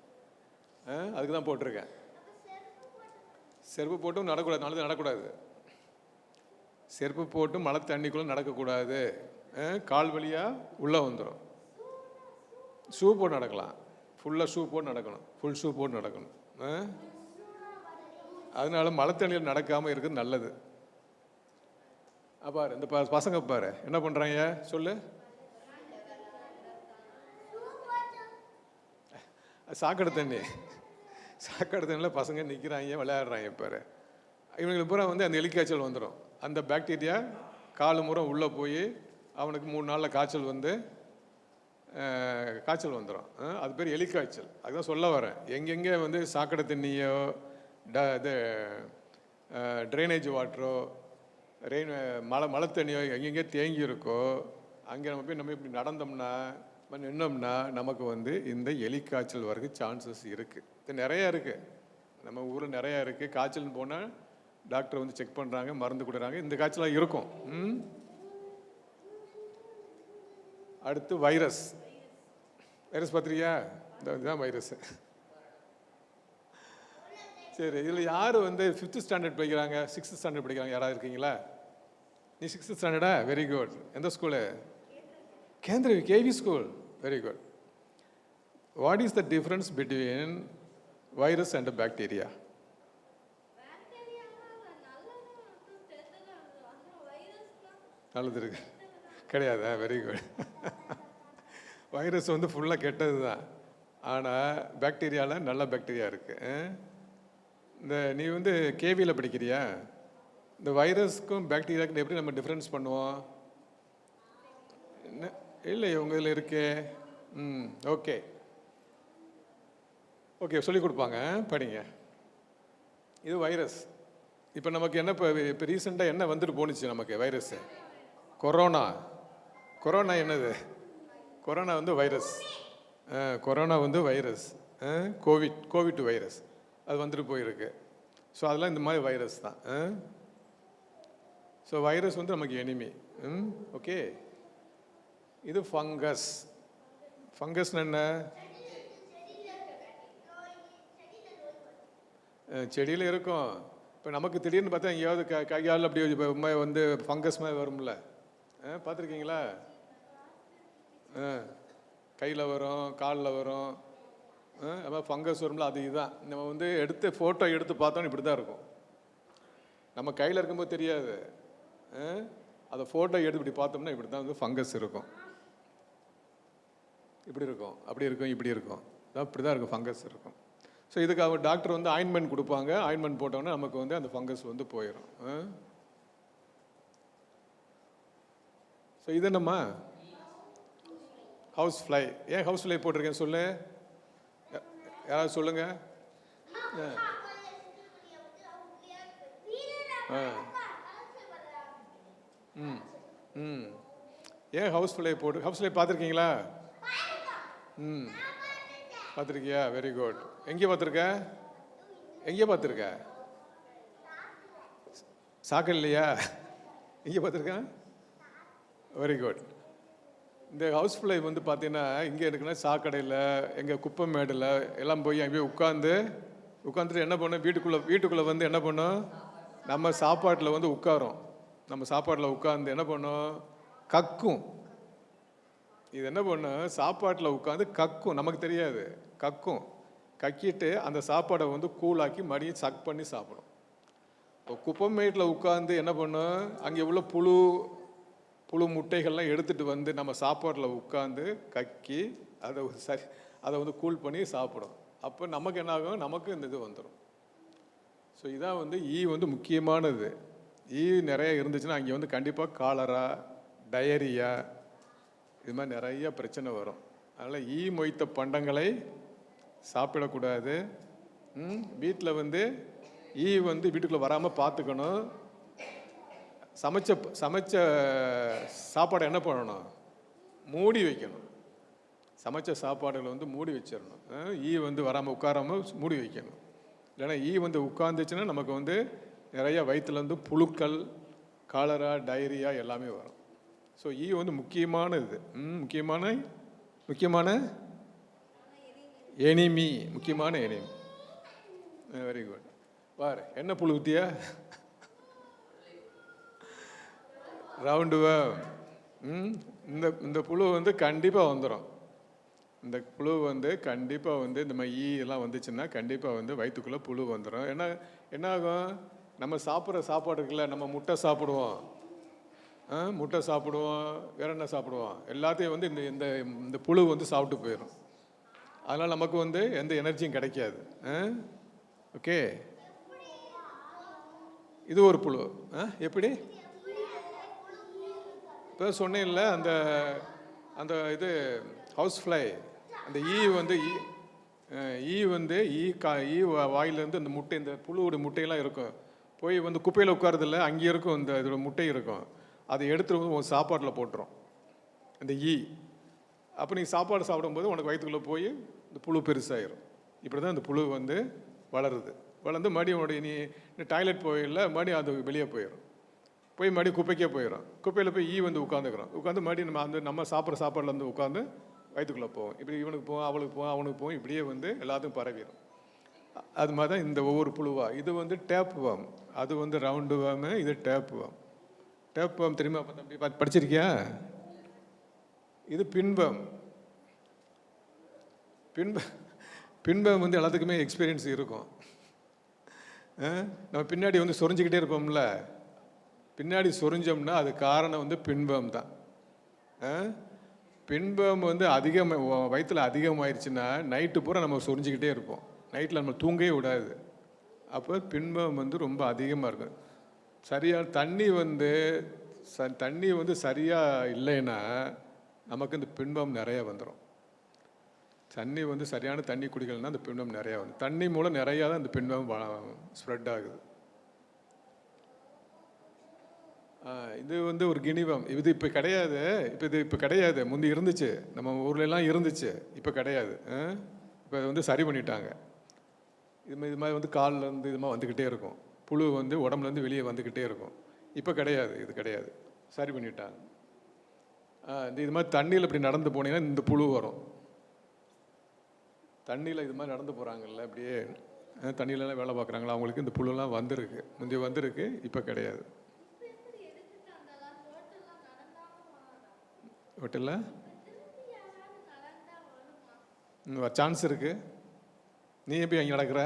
அதுக்கு தான் போட்டிருக்கேன். செருப்பு போட்டும் நடக்கூடாது, நடக்கூடாது. செருப்பு போட்டும் மழை தண்ணிக்குள்ளே நடக்கக்கூடாது. கால் வழியாக உள்ளே வந்துடும். ஷூ போட்டு நடக்கலாம், ஃபுல்லாக ஷூ போட்டு நடக்கணும், ஃபுல் ஷூ போட்டு நடக்கணும். அதனால மழை தண்ணியில் நடக்காமல் இருக்கிறது நல்லது. பாரு இந்த பசங்க பாரு என்ன பண்ணுறாங்க சொல்லு. சாக்கடை தண்ணியில் பசங்க நிற்கிறாங்க, விளையாடுறாங்க. பாரு இவங்களுக்கு பூரா வந்து அந்த எலிக்காய்ச்சல் வந்துடும். அந்த பாக்டீரியா காலு முறை உள்ளே போய் அவனுக்கு 3 நாளில் காய்ச்சல் வந்துடும். அது பேர் எலிக்காய்ச்சல். அதுதான் சொல்ல வரேன். எங்கெங்கே வந்து சாக்கடை தண்ணியோ இது ட்ரைனேஜ் வாட்டரோ மழை தண்ணியோ எங்கெங்கே தேங்கி இருக்கோ அங்கே நம்ம இப்படி நடந்தோம்னா நின்னோம்னா நமக்கு வந்து இந்த எலிக்காய்ச்சல் வரக்கு சான்சஸ் இருக்குது. இது நிறையா இருக்குது, நம்ம ஊரில் நிறையா இருக்குது. காய்ச்சல்னு போனால் டாக்டர் வந்து செக் பண்ணுறாங்க, மருந்து கொடுக்குறாங்க. இந்த காய்ச்சலாக இருக்கும். அடுத்து வைரஸ் பார்த்துருக்கியா? இதுதான் வைரஸ். சரி, இதில் யார் வந்து 5th ஸ்டாண்டர்ட் படிக்கிறாங்க, 6th ஸ்டாண்டர்ட் படிக்கிறாங்க? யாராவது இருக்கீங்களா? நீ 6th ஸ்டாண்டர்டா? Very good. எந்த school? Kendra KV school. Very good. What is the difference between virus and bacteria? நல்லது இருக்கு கிடையாதா? Very good. வைரஸ் வந்து ஃபுல்லாக கெட்டது தான், ஆனால் பாக்டீரியாவில் நல்ல பாக்டீரியா இருக்குது. இந்த நீ வந்து கேவியில் படிக்கிறியா? இந்த வைரஸ்க்கும் பாக்டீரியாவுக்கும் எப்படி நம்ம டிஃப்ரென்ஸ் பண்ணுவோம்? இல்லை உங்கள் இதில் இருக்கே. ஓகே சொல்லிக் கொடுப்பாங்க, படிங்க. இது வைரஸ். இப்போ நமக்கு என்ன இப்போ ரீசெண்டாக என்ன வந்துட்டு போணுச்சு நமக்கு வைரஸ்? கொரோனா என்னது? கொரோனா வந்து வைரஸ். கொரோனா வந்து வைரஸ். கோவிட் வைரஸ் அது வந்துட்டு போயிருக்கு. ஸோ அதெல்லாம் இந்த மாதிரி வைரஸ் தான். ஸோ வைரஸ் வந்து நமக்கு எனிமி. ஓகே. இது ஃபங்கஸ். ஃபங்கஸ்னு என்ன? செடியில் இருக்கும். இப்போ நமக்கு திடீர்னு பார்த்தா எங்கேயாவது கையால் அப்படி வந்து ஃபங்கஸ் மாதிரி வரும்ல, பார்த்துருக்கீங்களா? கையில் வரும், காலில் வரும், அது மாதிரி ஃபங்கஸ் வரும்ல. அது இதுதான் நம்ம வந்து ஃபோட்டோ எடுத்து பார்த்தோன்னு இப்படி தான் இருக்கும். நம்ம கையில் இருக்கும்போது தெரியாது. அதை ஃபோட்டோ எடுத்து இப்படி பார்த்தோம்னா இப்படி தான் வந்து ஃபங்கஸ் இருக்கும். இப்படி இருக்கும், அப்படி இருக்கும், இப்படி இருக்கும். இப்படி தான் இருக்கும், ஃபங்கஸ் இருக்கும். ஸோ இதுக்கு அவர் டாக்டர் வந்து ஆயின்மெண்ட் கொடுப்பாங்க. ஆயின்மெண்ட் போட்டோன்னா நமக்கு வந்து அந்த ஃபங்கஸ் வந்து போயிடும். ஸோ இது என்னம்மா? House fly. ஏன் ஹவுஸ் ஃப்ளை போட்டிருக்கேன் சொல்லு, யாராவது சொல்லுங்க. ஏன் ஹவுஸ் ஃப்ளை பார்த்துருக்கீங்களா? பார்த்துருக்கியா? Very good. எங்கே பார்த்துருக்க? சாக்கடை இல்லையா? எங்கே பார்த்துருக்கேன்? Very good. இந்த ஹவுஸ் ஃப்ளை வந்து பார்த்தீங்கன்னா இங்கே இருக்குன்னா சாக்கடையில், எங்கள் குப்பை மேடில் எல்லாம் போய் அங்கே உட்காந்துட்டு என்ன பண்ணும்? வீட்டுக்குள்ளே வந்து என்ன பண்ணும்? நம்ம சாப்பாட்டில் வந்து உட்காரும். நம்ம சாப்பாட்டில் உட்காந்து என்ன பண்ணும்? கக்கும். இது என்ன பண்ணும்? சாப்பாட்டில் உட்காந்து கக்கும். நமக்கு தெரியாது, கக்கும். கக்கிட்டு அந்த சாப்பாடை வந்து கூலாக்கி மறுபடியும் சக் பண்ணி சாப்பிடும். இப்போ குப்பை மேட்டில் உட்காந்து என்ன பண்ணும்? அங்கே உள்ள புழு முட்டைகள்லாம் எடுத்துகிட்டு வந்து நம்ம சாப்பாட்டில் உட்காந்து கக்கி அதை வந்து கூல் பண்ணி சாப்பிடும். அப்போ நமக்கு என்ன ஆகும்? நமக்கு இந்த இது வந்துடும். ஸோ இதான் வந்து வந்து முக்கியமானது. நிறைய இருந்துச்சுன்னா அங்கே வந்து கண்டிப்பாக காலரா, டயரியா, இது மாதிரி நிறைய பிரச்சனை வரும். அதனால் மொய்த்த பண்டங்களை சாப்பிடக்கூடாது. வீட்டில் வந்து வந்து வீட்டுக்குள்ளே வராமல் பார்த்துக்கணும். சமைச்ச சாப்பாடை என்ன பண்ணணும்? மூடி வைக்கணும். சமைச்ச சாப்பாடுகளை வந்து மூடி வச்சிடணும். வந்து வராமல் உட்காராமல் மூடி வைக்கணும். இல்லைன்னா வந்து உட்காந்துச்சுன்னா நமக்கு வந்து நிறைய வயிற்றுலேருந்து புழுக்கள், காலரா, டயரியா எல்லாமே வரும். ஸோ வந்து முக்கியமான இது, முக்கியமான எனிமி. Very good. பாரு என்ன புழு ஊத்தியா? ரவுண்டு இந்த இந்த புழு வந்து கண்டிப்பாக வந்துடும். இந்த புழு வந்து கண்டிப்பாக வந்து இந்த மாதிரி எல்லாம் வந்துச்சுன்னா கண்டிப்பாக வந்து வயிற்றுக்குள்ளே புழு வந்துடும். ஏன்னா என்ன ஆகும், நம்ம சாப்பிட்ற சாப்பாடு இருக்குல்ல, நம்ம முட்டை சாப்பிடுவோம், முட்டை சாப்பிடுவோம், வேற என்ன சாப்பிடுவோம், எல்லாத்தையும் வந்து இந்த இந்த இந்த புழு வந்து சாப்பிட்டு போயிடும். அதனால் நமக்கு வந்து எந்த எனர்ஜியும் கிடைக்காது. ஓகே, இது ஒரு புழு. எப்படி இப்போ சொன்னேன்ல, அந்த அந்த இது ஹவுஸ் ஃப்ளை, அந்த ஈ வாயிலேருந்து அந்த முட்டை, இந்த புழுவோட முட்டையெல்லாம் இருக்கும், போய் வந்து குப்பையில் உட்காருதில்ல, அங்கே இருக்கும் இந்த இதோட முட்டை இருக்கும், அதை எடுத்துகிட்டு வந்து உங்கள் சாப்பாட்டில் போட்டுரும் அந்த ஈ. அப்போ நீ சாப்பாடு சாப்பிடும்போது உனக்கு வயிற்றுக்குள்ளே போய் இந்த புழு பெருசாகிடும். இப்படி தான் இந்த புழு வந்து வளருது. வளர்ந்து மறுபடியும் உன்னுடைய நீ டாய்லெட் போயிடல, மறுபடியும் அது வெளியே போயிடும், போய் மறுபடியும் குப்பைக்கே போயிடும். குப்பையில் போய் ஈ வந்து உட்காந்து மறுபடியும் நம்ம சாப்பிட்ற சாப்பாடில் வந்து உட்காந்து வயிற்றுக்குள்ளே போவோம். இப்படி இவனுக்கு போவோம், அவளுக்கு போவோம், அவனுக்கு போவோம், இப்படியே வந்து எல்லாத்துக்கும் பரவிடும். அது மாதிரி தான் இந்த ஒவ்வொரு புழுவா. இது வந்து டேப் வாம், அது வந்து ரவுண்டு வாமு, இது டேப் வாம். டேப் வாம் தெரியுமா தம்பி, படிச்சிருக்கியா? இது பின்பம். பின்பம் வந்து எல்லாத்துக்குமே எக்ஸ்பீரியன்ஸ் இருக்கும். நம்ம பின்னாடி வந்து சொரிஞ்சிக்கிட்டே இருப்போம்ல, பின்னாடி சொரிஞ்சோம்னா அது காரணம் வந்து பின்பம் தான். பின்பம் வந்து வயிற்றில் அதிகமாகிடுச்சுன்னா நைட்டு பூரா நம்ம சொரிஞ்சிக்கிட்டே இருப்போம், நைட்டில் நம்ம தூங்கவே விடாது. அப்போ பின்பம் வந்து ரொம்ப அதிகமாக இருக்கும். சரியான தண்ணி வந்து சரியாக இல்லைன்னா நமக்கு இந்த பின்பம் நிறைய வந்துடும். தண்ணி வந்து சரியான தண்ணி குடிக்கலன்னா அந்த பின்பம் நிறையா வந்து, தண்ணி மூலம் நிறையா தான் இந்த பின்பம் ஸ்ப்ரெட் ஆகுது. இது வந்து ஒரு கினிவம். இது இப்போ கிடையாது, இப்போ கிடையாது, முந்தி இருந்துச்சு, நம்ம ஊர்லெலாம் இருந்துச்சு, இப்போ கிடையாது. இப்போ வந்து சரி பண்ணிட்டாங்க. இது மாதிரி வந்து கால்லேருந்து இது மாதிரி வந்துக்கிட்டே இருக்கும், புழு வந்து உடம்புலேருந்து வெளியே வந்துக்கிட்டே இருக்கும். இப்போ கிடையாது, இது கிடையாது, சரி பண்ணிட்டாங்க. இது மாதிரி தண்ணியில் இப்படி நடந்து போனீங்கன்னா இந்த புழு வரும். தண்ணியில் இது மாதிரி நடந்து போகிறாங்கல்ல, அப்படியே தண்ணியிலலாம் வேலை பார்க்குறாங்களா, அவங்களுக்கு இந்த புழுலாம் வந்திருக்கு, முந்தைய வந்திருக்கு, இப்போ கிடையாது. ஹோட்டலில் சான்ஸ் இருக்குது. நீ எப்படி அங்கே நடக்கிற?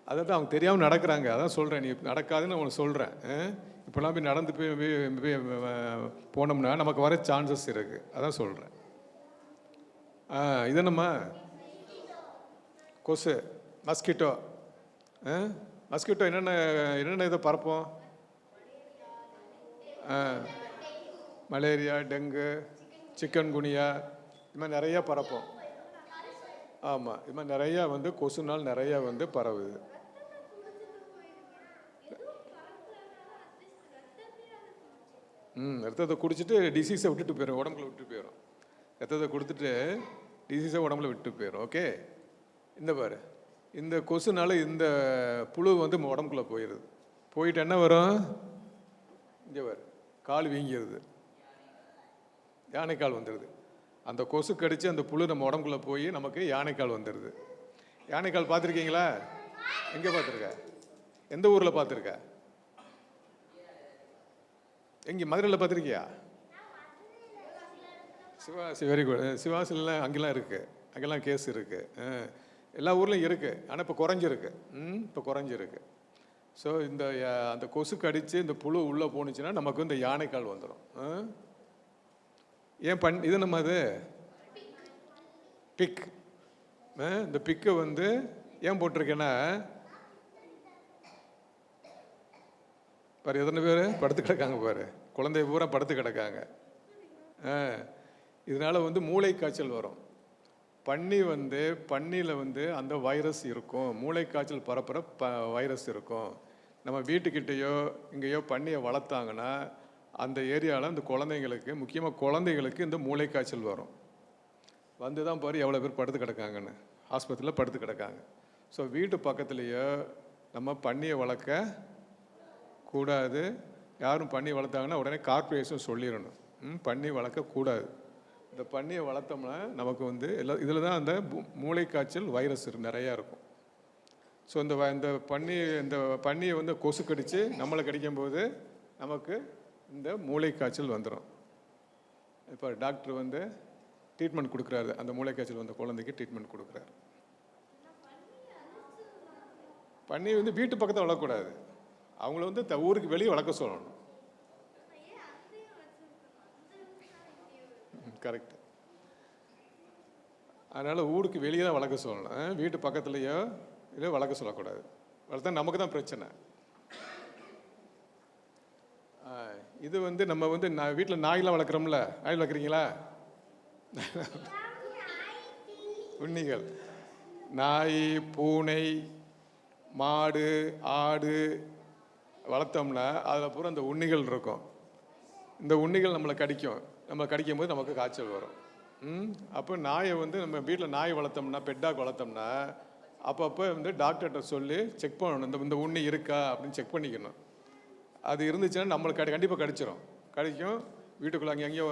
அதான் அவங்க தெரியாமல் நடக்கிறாங்க, அதான் சொல்கிறேன். நீ நடக்காதுன்னு அவங்களுக்கு சொல்கிறேன். இப்போலாம் போய் நடந்து போய் போனோம்னா நமக்கு வர சான்சஸ் இருக்குது, அதான் சொல்கிறேன். இது என்னம்மா? கொசு, மஸ்கிட்டோ. மஸ்கிட்டோ என்னென்ன இதை பரப்போம்? மலேரியா, டெங்கு, சிக்கன் குனியா, இது மாதிரி நிறையா பரப்போம். ஆமாம், இது மாதிரி நிறையா வந்து கொசுனால் நிறையா வந்து பரவுது. ரத்தத்தை குடிச்சிட்டு டிசீஸை விட்டுட்டு போயிடும், உடம்புல விட்டு போயிடும். ரத்தத்தை கொடுத்துட்டு டிசீஸை உடம்புல விட்டு போயிடும். ஓகே, இந்த பாரு, இந்த கொசுனால இந்த புழு வந்து உடம்புக்குள்ளே போயிடுது. போயிட்டு என்ன வரும்? இங்கே பாரு, கால் வீங்கிடுது, யானைக்கால் வந்துடுது. அந்த கொசு கடித்து அந்த புழு நம்ம உடம்புக்குள்ளே போய் நமக்கு யானைக்கால் வந்துடுது. யானைக்கால் பார்த்துருக்கீங்களா? எங்கே பார்த்துருக்க? எந்த ஊரில் பார்த்துருக்க? எங்கே? மதுரையில் பார்த்துருக்கியா? சிவாசி, வெரி குட். சிவாசிலாம் அங்கெல்லாம் இருக்குது, அங்கெல்லாம் கேஸ் இருக்குது, எல்லா ஊர்லேயும் இருக்குது. ஆனால் இப்போ குறைஞ்சிருக்கு, இப்போ குறைஞ்சிருக்கு. ஸோ அந்த கொசு கடித்து இந்த புழு உள்ளே போணுச்சுன்னா நமக்கு இந்த யானைக்கால் வந்துடும். ஏன் இது நம்ம அது பிக், இந்த பிக்கை வந்து ஏன் போட்டிருக்கேன்னா, பாரு எத்தனை பேர் படுத்து கிடக்காங்க பாரு, குழந்தைய பூரா படுத்து கிடக்காங்க. இதனால் வந்து மூளை காய்ச்சல் வரும். பன்னியில் வந்து அந்த வைரஸ் இருக்கும், மூளை காய்ச்சல் பரப்புகிற வைரஸ் இருக்கும். நம்ம வீட்டுக்கிட்டேயோ இங்கேயோ பன்னியை வளர்த்தாங்கன்னா அந்த ஏரியாவில் இந்த குழந்தைங்களுக்கு, முக்கியமாக குழந்தைகளுக்கு இந்த மூளை காய்ச்சல் வரும். வந்து தான் பாரு எவ்வளோ பேர் படுத்து கிடக்காங்கன்னு, ஆஸ்பத்திரியில் படுத்து கிடக்காங்க. ஸோ வீட்டு பக்கத்துலேயோ நம்ம பன்னியை வளர்க்க கூடாது. யாரும் பன்னி வளர்த்தாங்கன்னா உடனே கார்பரேஷன் சொல்லிடணும், பன்னி வளர்க்கக்கூடாது. இந்த பன்னியை வளர்த்தோம்னா நமக்கு வந்து இதில் தான் அந்த மூளை காய்ச்சல் வைரஸ் நிறையா இருக்கும். ஸோ இந்த பன்னியை வந்து கொசு கடித்து நம்மளை கடிக்கும்போது நமக்கு இந்த மூளை காய்ச்சல் வந்துடும். இப்போ டாக்டர் வந்து ட்ரீட்மெண்ட் கொடுக்குறாரு, அந்த மூளைக்காய்ச்சல் வந்த குழந்தைக்கு ட்ரீட்மெண்ட் கொடுக்குறாரு. பன்னி வந்து வீட்டு பக்கத்தில் வளர்க்கக்கூடாது, அவங்கள வந்து ஊருக்கு வெளியே வளர்க்க சொல்லணும். கரெக்ட். அதனால் ஊருக்கு வெளியே தான் வளர்க்க சொல்லணும், வீட்டு பக்கத்துலேயோ இல்லையோ வளர்க்க சொல்லக்கூடாது. வளர்த்தா நமக்கு தான் பிரச்சனை. இது வந்து நம்ம வந்து வீட்டில் நாயெலாம் வளர்க்குறோம்ல, நாய் வளர்க்குறீங்களா? உண்ணிகள், நாய், பூனை, மாடு, ஆடு வளர்த்தோம்னா அதில் பூரா அந்த உண்ணிகள் இருக்கும். இந்த உண்ணிகள் நம்மளை கடிக்கும், நம்மளை கடிக்கும் போது நமக்கு காய்ச்சல் வரும். அப்போ நாயை வந்து நம்ம வீட்டில் நாய் வளர்த்தோம்னா, பெட்டாக் வளர்த்தோம்னா அப்பப்போ வந்து டாக்டர்கிட்ட சொல்லி செக் பண்ணணும், இந்த உண்ணி இருக்கா அப்படின்னு செக் பண்ணிக்கணும். அது இருந்துச்சுன்னா நம்மளுக்கு கண்டிப்பாக கடிக்கும், வீட்டுக்குள்ளே அங்கேயும்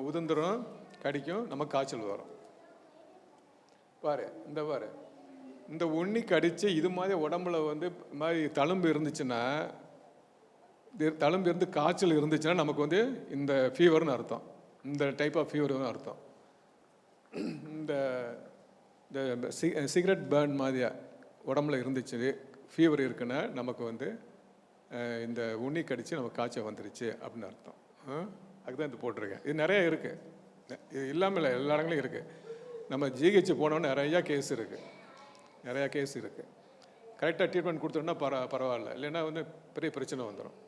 உதிர்ந்துடும், கடிக்கும், நமக்கு காய்ச்சல் வரும். பாரு இந்த உண்ணி கடித்து இது மாதிரி உடம்புல வந்து மாதிரி தழும்பு இருந்துச்சுன்னா, தழும்பு இருந்து காய்ச்சல் இருந்துச்சுன்னா நமக்கு வந்து இந்த ஃபீவர்னு அர்த்தம், இந்த டைப் ஆஃப் ஃபீவர்னு அர்த்தம். இந்த சிகரெட் பேர்ன் மாதிரியா உடம்புல இருந்துச்சு, ஃபீவர் இருக்குன்னா நமக்கு வந்து இந்த உண்ணி கடித்து நமக்கு காய்ச்சல் வந்துருச்சு அப்படின்னு அர்த்தம். அதுதான் இது போட்டிருக்கேன். இது நிறைய இருக்குது, இது இல்லாமல் இல்லை, எல்லா இடங்களும் இருக்குது. நம்ம ஜிஹெச் போனோன்னு நிறையா கேஸ் இருக்குது. கரெக்டாக ட்ரீட்மெண்ட் கொடுத்தோம்னா பரவாயில்ல, இல்லைன்னா வந்து பெரிய பிரச்சனை வந்துடும்.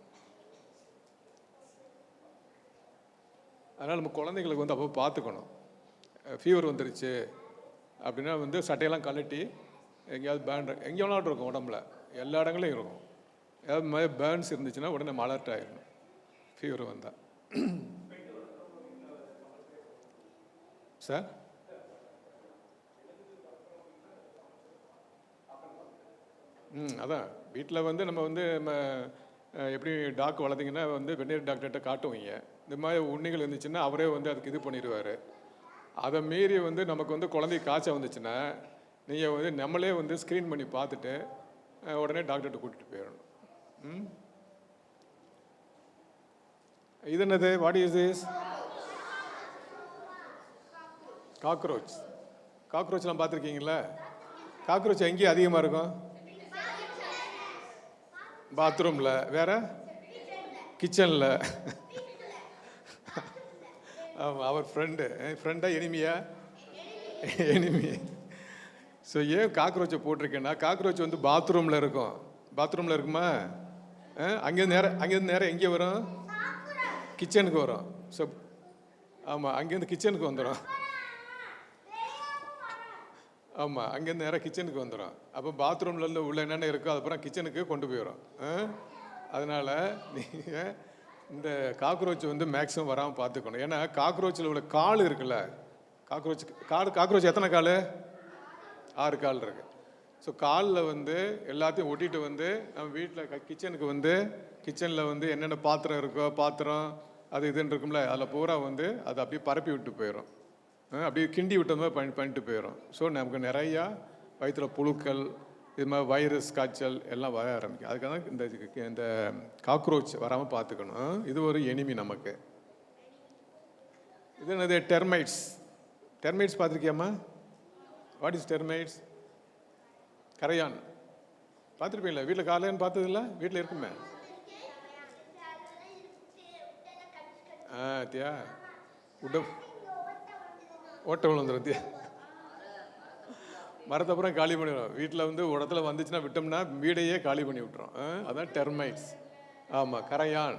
அதனால் நம்ம குழந்தைங்களுக்கு வந்து அப்போ பார்த்துக்கணும். ஃபீவர் வந்துருச்சு அப்படின்னா வந்து சட்டையெல்லாம் கழட்டி எங்கேயாவது எங்கே வேணாலும் இருக்கும் உடம்புல, எல்லா இடங்களையும் இருக்கும். ஏதாவது மாதிரி பேர்ன்ஸ் இருந்துச்சுன்னா உடனே நம்ம அலர்ட் ஆகிடணும் ஃபீவர் வந்தால். சார் அதான் வீட்டில் வந்து நம்ம வந்து எப்படி டாக் வளர்த்திங்கன்னா வந்து வெட்டனரி டாக்டர்கிட்ட காட்டுவீங்க. இந்த மாதிரி உண்ணிகள் இருந்துச்சுன்னா அவரே வந்து அதுக்கு இது பண்ணிடுவார். அதை மீறி வந்து நமக்கு வந்து குழந்தைக்கு காய்ச்சல் வந்துச்சுன்னா நீங்கள் வந்து நம்மளே வந்து ஸ்க்ரீன் பண்ணி பார்த்துட்டு உடனே டாக்டர்கிட்ட கூட்டிகிட்டு போயிடணும். இது என்னது? What is this? காக்ரோச்லாம் பார்த்துருக்கீங்களா? காக்ரோச் எங்கேயும் அதிகமாக இருக்கும்? பாத்ரூமில், வேற கிச்சனில். ஆமாம், அவர் ஃப்ரெண்டா எனிமியா? எனிமி. ஸோ ஏன் காக்ரோச்சை போட்டிருக்கேன்னா, காக்ரோச் வந்து பாத்ரூமில் இருக்குமா? அங்கேருந்து நேரம் எங்கே வரும்? கிச்சனுக்கு வரும். ஸோ ஆமாம், அங்கேருந்து கிச்சனுக்கு வந்துடும். ஆமாம், அங்கேருந்து நேராக கிச்சனுக்கு வந்துடும். அப்போ பாத்ரூம்லேருந்து உள்ள என்னென்ன இருக்கோ அதுக்கப்புறம் கிச்சனுக்கு கொண்டு போயிடும். அதனால் நீங்கள் இந்த காக்ரோச் வந்து மேக்ஸிமம் வராமல் பார்த்துக்கணும். ஏன்னா காக்ரோச்சில் உள்ள கால் இருக்குல்ல, காக்ரோச் எத்தனை கால்? 6 கால் இருக்குது. ஸோ காலில் வந்து எல்லாத்தையும் ஒட்டிட்டு வந்து நம்ம வீட்டில் கிச்சனுக்கு வந்து கிச்சனில் வந்து என்னென்ன பாத்திரம் இருக்கோ, அது இதுன்னு இருக்கும்ல, அதில் பூரா வந்து அதை அப்படியே பரப்பி விட்டு போயிடும், அப்படியே கிண்டி விட்ட மாதிரி பண்ணிட்டு போயிடும். ஸோ நமக்கு நிறையா வயிற்றில் புழுக்கள், இது மாதிரி வைரஸ், காய்ச்சல் எல்லாம் வர ஆரம்பிக்கும். அதுக்காக இந்த காக்ரோச் வராமல் பார்த்துக்கணும். இது ஒரு எனிமி நமக்கு. இது என்னது? டெர்மைட்ஸ் பார்த்துருக்கியாம்மா? What is termites? கரையான் பார்த்துருப்பீங்களா? வீட்டில் காலையான்னு பார்த்ததில்ல? வீட்டில் இருக்குமே. தியா ஓட்ட விழுந்துடும் தியா. மரத்தப்புறம் காலி பண்ணிடுவோம். வீட்டில் வந்து இடத்துல வந்துச்சுன்னா விட்டோம்னா வீடையே காலி பண்ணி விட்டுரும். அதான் டெர்மைட்ஸ். ஆமாம், கரையான்.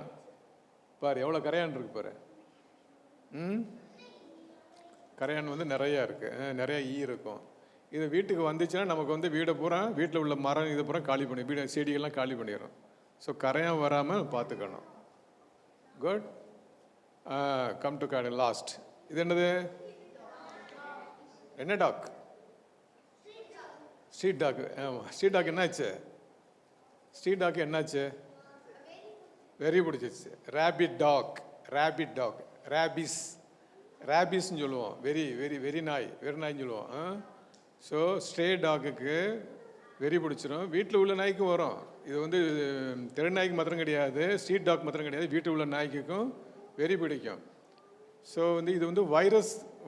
பாரு எவ்வளோ கரையான் இருக்கு பாரு. கரையான் வந்து நிறையா இருக்குது, நிறையா இருக்கும். இது வீட்டுக்கு வந்துச்சுன்னா நமக்கு வந்து வீட்டில் உள்ள மரம் இது பூரா காலி பண்ணி, செடியெல்லாம் காலி பண்ணிடும். ஸோ கரையான் வராமல் பார்த்துக்கணும். Good. Come to card last. இது என்னது? என்ன டாக்? Street dog. ஆமாம், ஸ்ட்ரீட் டாக் என்னாச்சு? வெறி பிடிச்சிச்சு. Rapid talk. ரேபிஸ்ன்னு சொல்லுவோம். வெறி நாய்ன்னு சொல்லுவோம். ஸோ ஸ்ட்ரே டாக்குக்கு வெறி பிடிச்சிரும். வீட்டில் உள்ள நாய்க்கும் வரும். இது வந்து தெரு நாய்க்கு மாத்திரம் கிடையாது, ஸ்ட்ரீட் டாக் மாத்திரம் கிடையாது, வீட்டில் உள்ள நாய்க்கும் வெறி பிடிக்கும். ஸோ வந்து இது வந்து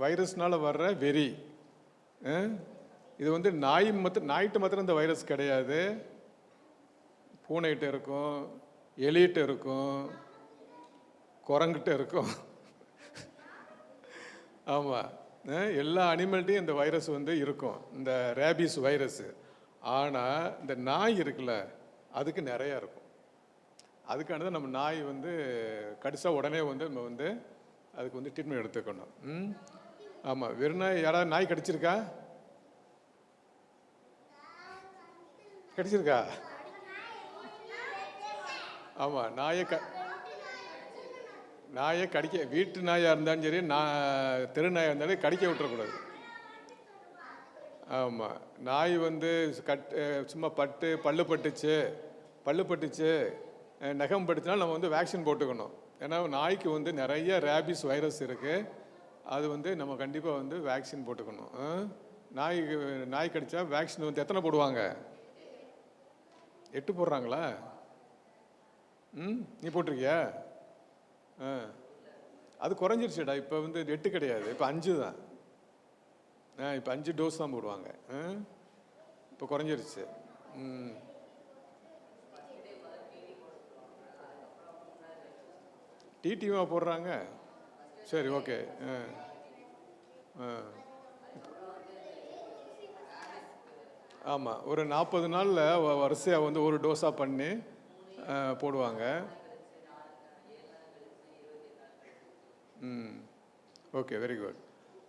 வைரஸ்னால் வர்ற வெறி. இது வந்து நாய்கிட்ட மாத்திரம் இந்த வைரஸ் கிடையாது. பூனைகிட்ட இருக்கும், எலிகிட்ட இருக்கும், குரங்கிட்ட இருக்கும். ஆமாம், எல்லா அனிமல்ட்டையும் இந்த வைரஸ் வந்து இருக்கும், இந்த ரேபிஸ் வைரஸ். ஆனால் இந்த நாய் இருக்குல்ல, அதுக்கு நிறையா இருக்கும். அதுக்கானது நம்ம நாய் வந்து கடிச்சா உடனே வந்து நம்ம வந்து அதுக்கு வந்து ட்ரீட்மெண்ட் எடுத்துக்கணும். ஆமாம், வெறும் நாய் யாராவது நாய் கடிச்சிருக்கா? கடிச்சிருக்கா? ஆமாம், நாயை கடிக்க, வீட்டு நாயாக இருந்தாலும் சரி, தெரு நாயாக இருந்தாலும் கடிக்க விட்டுறக்கூடாது. ஆமாம், நாய் வந்து சும்மா பல்லு பட்டுச்சு நகம் பட்டுச்சுனாலும் நம்ம வந்து வேக்சின் போட்டுக்கணும். ஏன்னா நாய்க்கு வந்து நிறைய ரேபிஸ் வைரஸ் இருக்குது. அது வந்து நம்ம கண்டிப்பாக வந்து வேக்சின் போட்டுக்கணும். நாய் கடிச்சா வேக்சின் வந்து எத்தனை போடுவாங்க? 8 போடுறாங்களா? நீ போட்டிருக்கியா? அது குறைஞ்சிருச்சுடா. இப்போ வந்து 8 கிடையாது, இப்போ 5 தான். இப்போ 5 டோஸ் தான் போடுவாங்க. இப்போ குறைஞ்சிருச்சு. டிடிவா போடுறாங்க. சரி, ஓகே. ஆமாம், ஒரு 40 நாளில் வரிசையாக வந்து ஒரு டோஸாக பண்ணி போடுவாங்க. Okay, very good.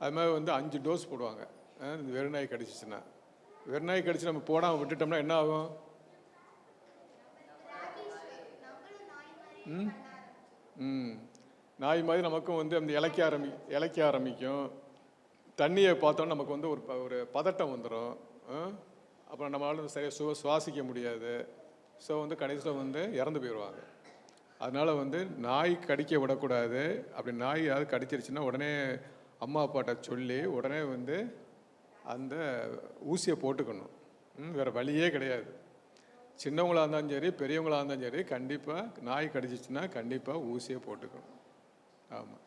அது மாதிரி வந்து 5 டோஸ் போடுவாங்க. வெறுநாய் கடிச்சிச்சுன்னா. வெறுநாய் கடிச்சு நம்ம போடாமல் விட்டுட்டோம்னா என்ன ஆகும்? நாய் மாதிரி நமக்கும் வந்து அந்த இளைக்க ஆரம்பிக்கும். தண்ணியை பார்த்தோன்னா நமக்கு வந்து ஒரு பதட்டம் வந்துடும். அப்புறம் நம்மளால் சரியாக சுவாசிக்க முடியாது. ஸோ வந்து கடைசியில் வந்து இறந்து போயிடுவாங்க. அதனால் வந்து நாய் கடிக்க விடக்கூடாது. அப்படி நாய் யாராவது கடிச்சிருச்சுன்னா உடனே அம்மா அப்பாட்ட சொல்லி உடனே வந்து அந்த ஊசியை போட்டுக்கணும். வேறு வழியே கிடையாது. சின்னவங்களாக இருந்தாலும் சரி, பெரியவங்களாக இருந்தாலும் சரி, கண்டிப்பாக நாய் கடிச்சிச்சுன்னா கண்டிப்பாக ஊசியை போட்டுக்கணும். ஆமாம்.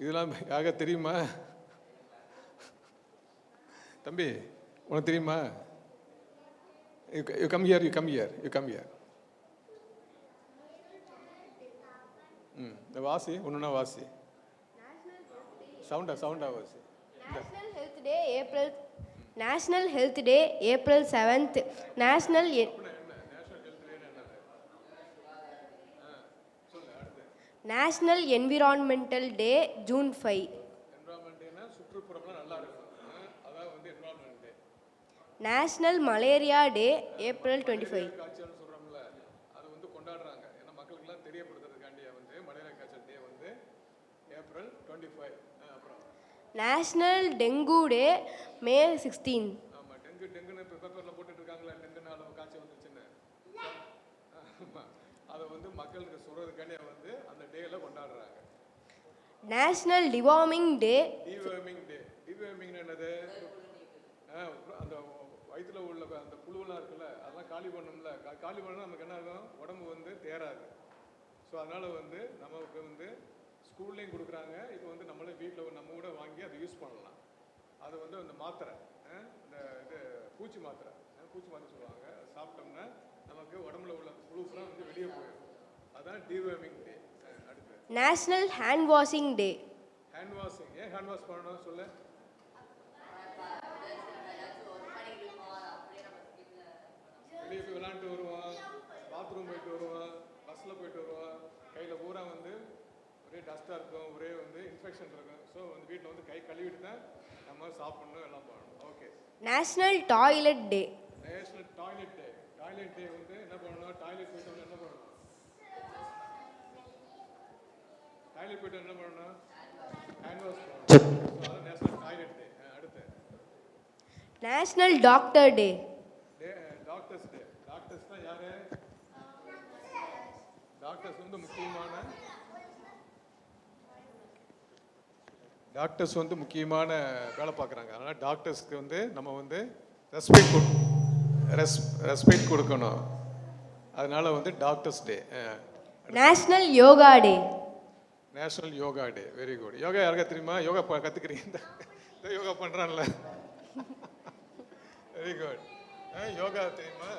இதெல்லாம் யாக தெரியுமா தம்பி? உனக்கு தெரியுமா? You come here. வாசி, ஒன்றுனா வாசி. சவுண்டா வாசி. National Health Day, April 7th. National Environmental Day, June 5. National Malaria Day, April 25. அது வந்து கொண்டாடுறாங்க. ஏன்னா மக்களுக்கெல்லாம் தெரியப்படுத்துறதுக்காண்டி வந்து மலேரியா காய்ச்சல் டே வந்து ஏப்ரல் 25. அப்புறம் National Dengue Day, May 16. ஆமாம், டெங்குன்னு இப்போ பேப்பரில் போட்டுட்டு இருக்காங்களா, டெங்குனால காய்ச்சல் வந்துச்சுன்னு. அதை வந்து மக்களுக்கு சொல்கிறதுக்காண்டி வந்து அந்த டேயில் கொண்டாடுறாங்க. National Deworming Day. டிவர்மிங் என்னது? அந்த வயிற்றுல உள்ள அந்த புழுவெல்லாம் இருக்குல்ல, அதெல்லாம் காலி பண்ணணும்ல. காலி பண்ணால் நமக்கு என்ன ஆகும்? உடம்பு வந்து தேராது. ஸோ அதனால் வந்து நமக்கு வந்து ஸ்கூல்லையும் கொடுக்குறாங்க. இப்போ வந்து நம்மளே வீட்டில் நம்ம கூட வாங்கி அதை யூஸ் பண்ணலாம். அது வந்து அந்த மாத்திரை, இந்த பூச்சி மாத்திரை சொல்லுவாங்க. அதை சாப்பிட்டோம்னா நமக்கு உடம்புல உள்ள புழுஃபுலாம் வந்து வெளியே போயிடும். அதான் டிவர்மிங் டே. அடுத்து National Hand Washing Day. Hand washing. ஏன் ஹேண்ட் வாஷ் பண்ணணும் சொல்லு? வெளியே போய் விளாண்டுட்டு வருவான், பாத்ரூம் போயிட்டு வருவான், பஸ்ஸில் போயிட்டு வருவான், கையில் பூரா வந்து ஒரே டஸ்ட்டாக இருக்கும், ஒரே வந்து இன்ஃபெக்ஷன் இருக்கும். ஸோ வந்து வீட்டில் வந்து கை கழுவிட்டு தான் நம்ம சாப்பிட்ணும், எல்லாம் பண்ணணும். Okay. National Toilet Day. National toilet day. Toilet day வந்து என்ன பண்ணணும்? டாய்லெட் போயிட்டு என்ன பண்ணணும்? ஹேண்ட் வாஷ் பண்ணணும். ஸோ அதான் நேஷனல் டாய்லெட் டே. அடுத்து National Doctor Day. Doctors day. டாக்டர்ஸ்னால் யாரு? டாக்டர்ஸ் வந்து முக்கியமான வேலை பார்க்குறாங்க. அதனால் டாக்டர்ஸ்க்கு வந்து நம்ம வந்து ரெஸ்பெக்ட் கொடுக்கணும். அதனால் வந்து doctors day. National yoga day. National yoga day. Very good. Yoga யாருக்கா தெரியுமா? யோகா கற்றுக்கிறீங்க? இந்த யோகா பண்ணுறான்ல. Very good. யோகா தெரியுமா?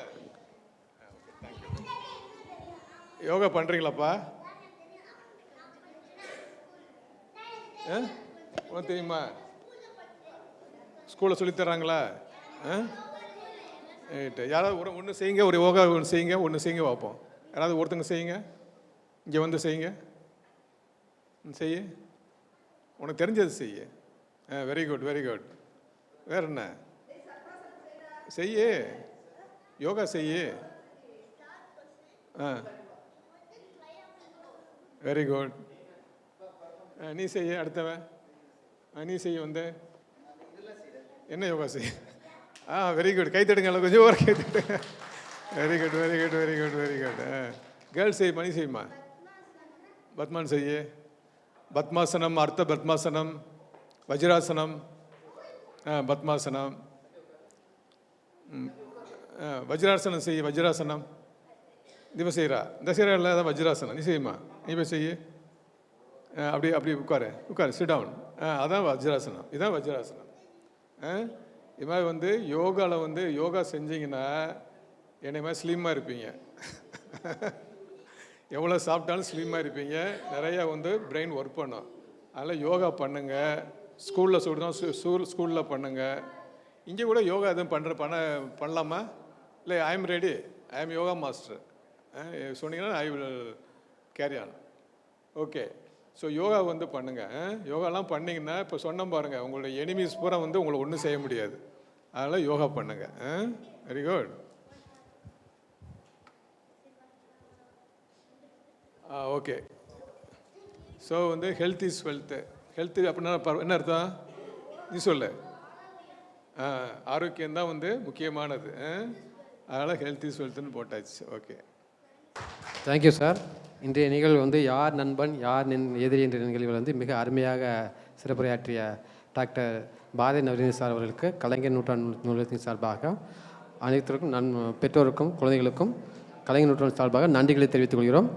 தேங்க்யூ. யோகா பண்ணுறீங்களாப்பா? உனக்கு தெரியுமா? ஸ்கூலில் சொல்லித்தராங்களா? ரைட்டு. யாராவது ஒன்று செய்யுங்க, ஒரு யோகா ஒன்று செய்யுங்க பார்ப்போம். யாராவது ஒருத்தங்க செய்யுங்க, இங்கே வந்து செய்யுங்க. செய்ய உனக்கு தெரிஞ்சது செய்ய. Very good, very good. வேற என்ன செய்ய? யோகா செய்ய. Very good. நீ செய்ய. அடுத்தவன் நீ செய்ய வந்து என்ன யோகா செய்ய? Very good. கை தட்டுங்க, கொஞ்சம் ஒரு கை தட்டுங்க. Very good, very good, very good, very good. Girls செய்யுமா? நீ செய்யுமா? பத்மான் செய்ய. பத்மாசனம், அர்த்த பத்மாசனம், வஜ்ராசனம், பத்மாசனம், வஜ்ராசனம் செய்ய. வஜ்ராசனம் இவ செய்கிறா. இந்த செய்கிறா இல்லை, அதான் வஜ்ராசனம். நீ செய்யுமா? நீ போய் செய்ய. அப்படி அப்படி உட்காரு சிட் டவுன். அதான் வஜ்ராசனம். இதுதான் வஜ்ராசனம். இது மாதிரி வந்து யோகாவில் வந்து யோகா செஞ்சீங்கன்னா என்னை மாதிரி ஸ்லிம்மாக இருப்பீங்க. எவ்வளோ சாப்பிட்டாலும் ஸ்லிம்மாக இருப்பீங்க. நிறையா வந்து பிரெயின் ஒர்க் பண்ணும். அதனால் யோகா பண்ணுங்கள். ஸ்கூலில் சொல்கிறோம், ஸ்கூலில் பண்ணுங்கள். இங்கே கூட யோகா எதுவும் பண்ணலாமா? இல்லை, I am ready, I am yoga master சொன்னீங்கன்னா I will carry on. Okay. So yoga வந்து பண்ணுங்கள். யோகாலாம் பண்ணிங்கன்னா இப்போ சொன்ன பாருங்கள், உங்களுடைய எனிமீஸ் பூரா வந்து உங்களை ஒன்றும் செய்ய முடியாது. அதனால் யோகா பண்ணுங்கள். Very good. ஓகே. ஸோ வந்து ஹெல்த் இஸ் வெல்த்து. ஹெல்த்து அப்படின்னா என்ன அர்த்தம்? நீ சொல்லு. ஆரோக்கியம்தான் வந்து முக்கியமானது. அதனால் ஹெல்த் இஸ் வெல்த்துன்னு போட்டாச்சு. Okay, thank you sir. இன்றைய நிகழ்வு வந்து யார் நண்பன் யார் எதிரி என்ற நிகழ்வில் வந்து மிக அருமையாக சிறப்புரையாற்றிய டாக்டர் பாரதி நவீன் சார் அவர்களுக்கு கலைஞர் நூற்றாண்டு நூலகத்தின் சார்பாக அனைத்திற்கும் பெற்றோருக்கும் குழந்தைகளுக்கும் கலைஞர் நூற்றாண்டு சார்பாக நன்றிகளை தெரிவித்துக் கொள்கிறோம்.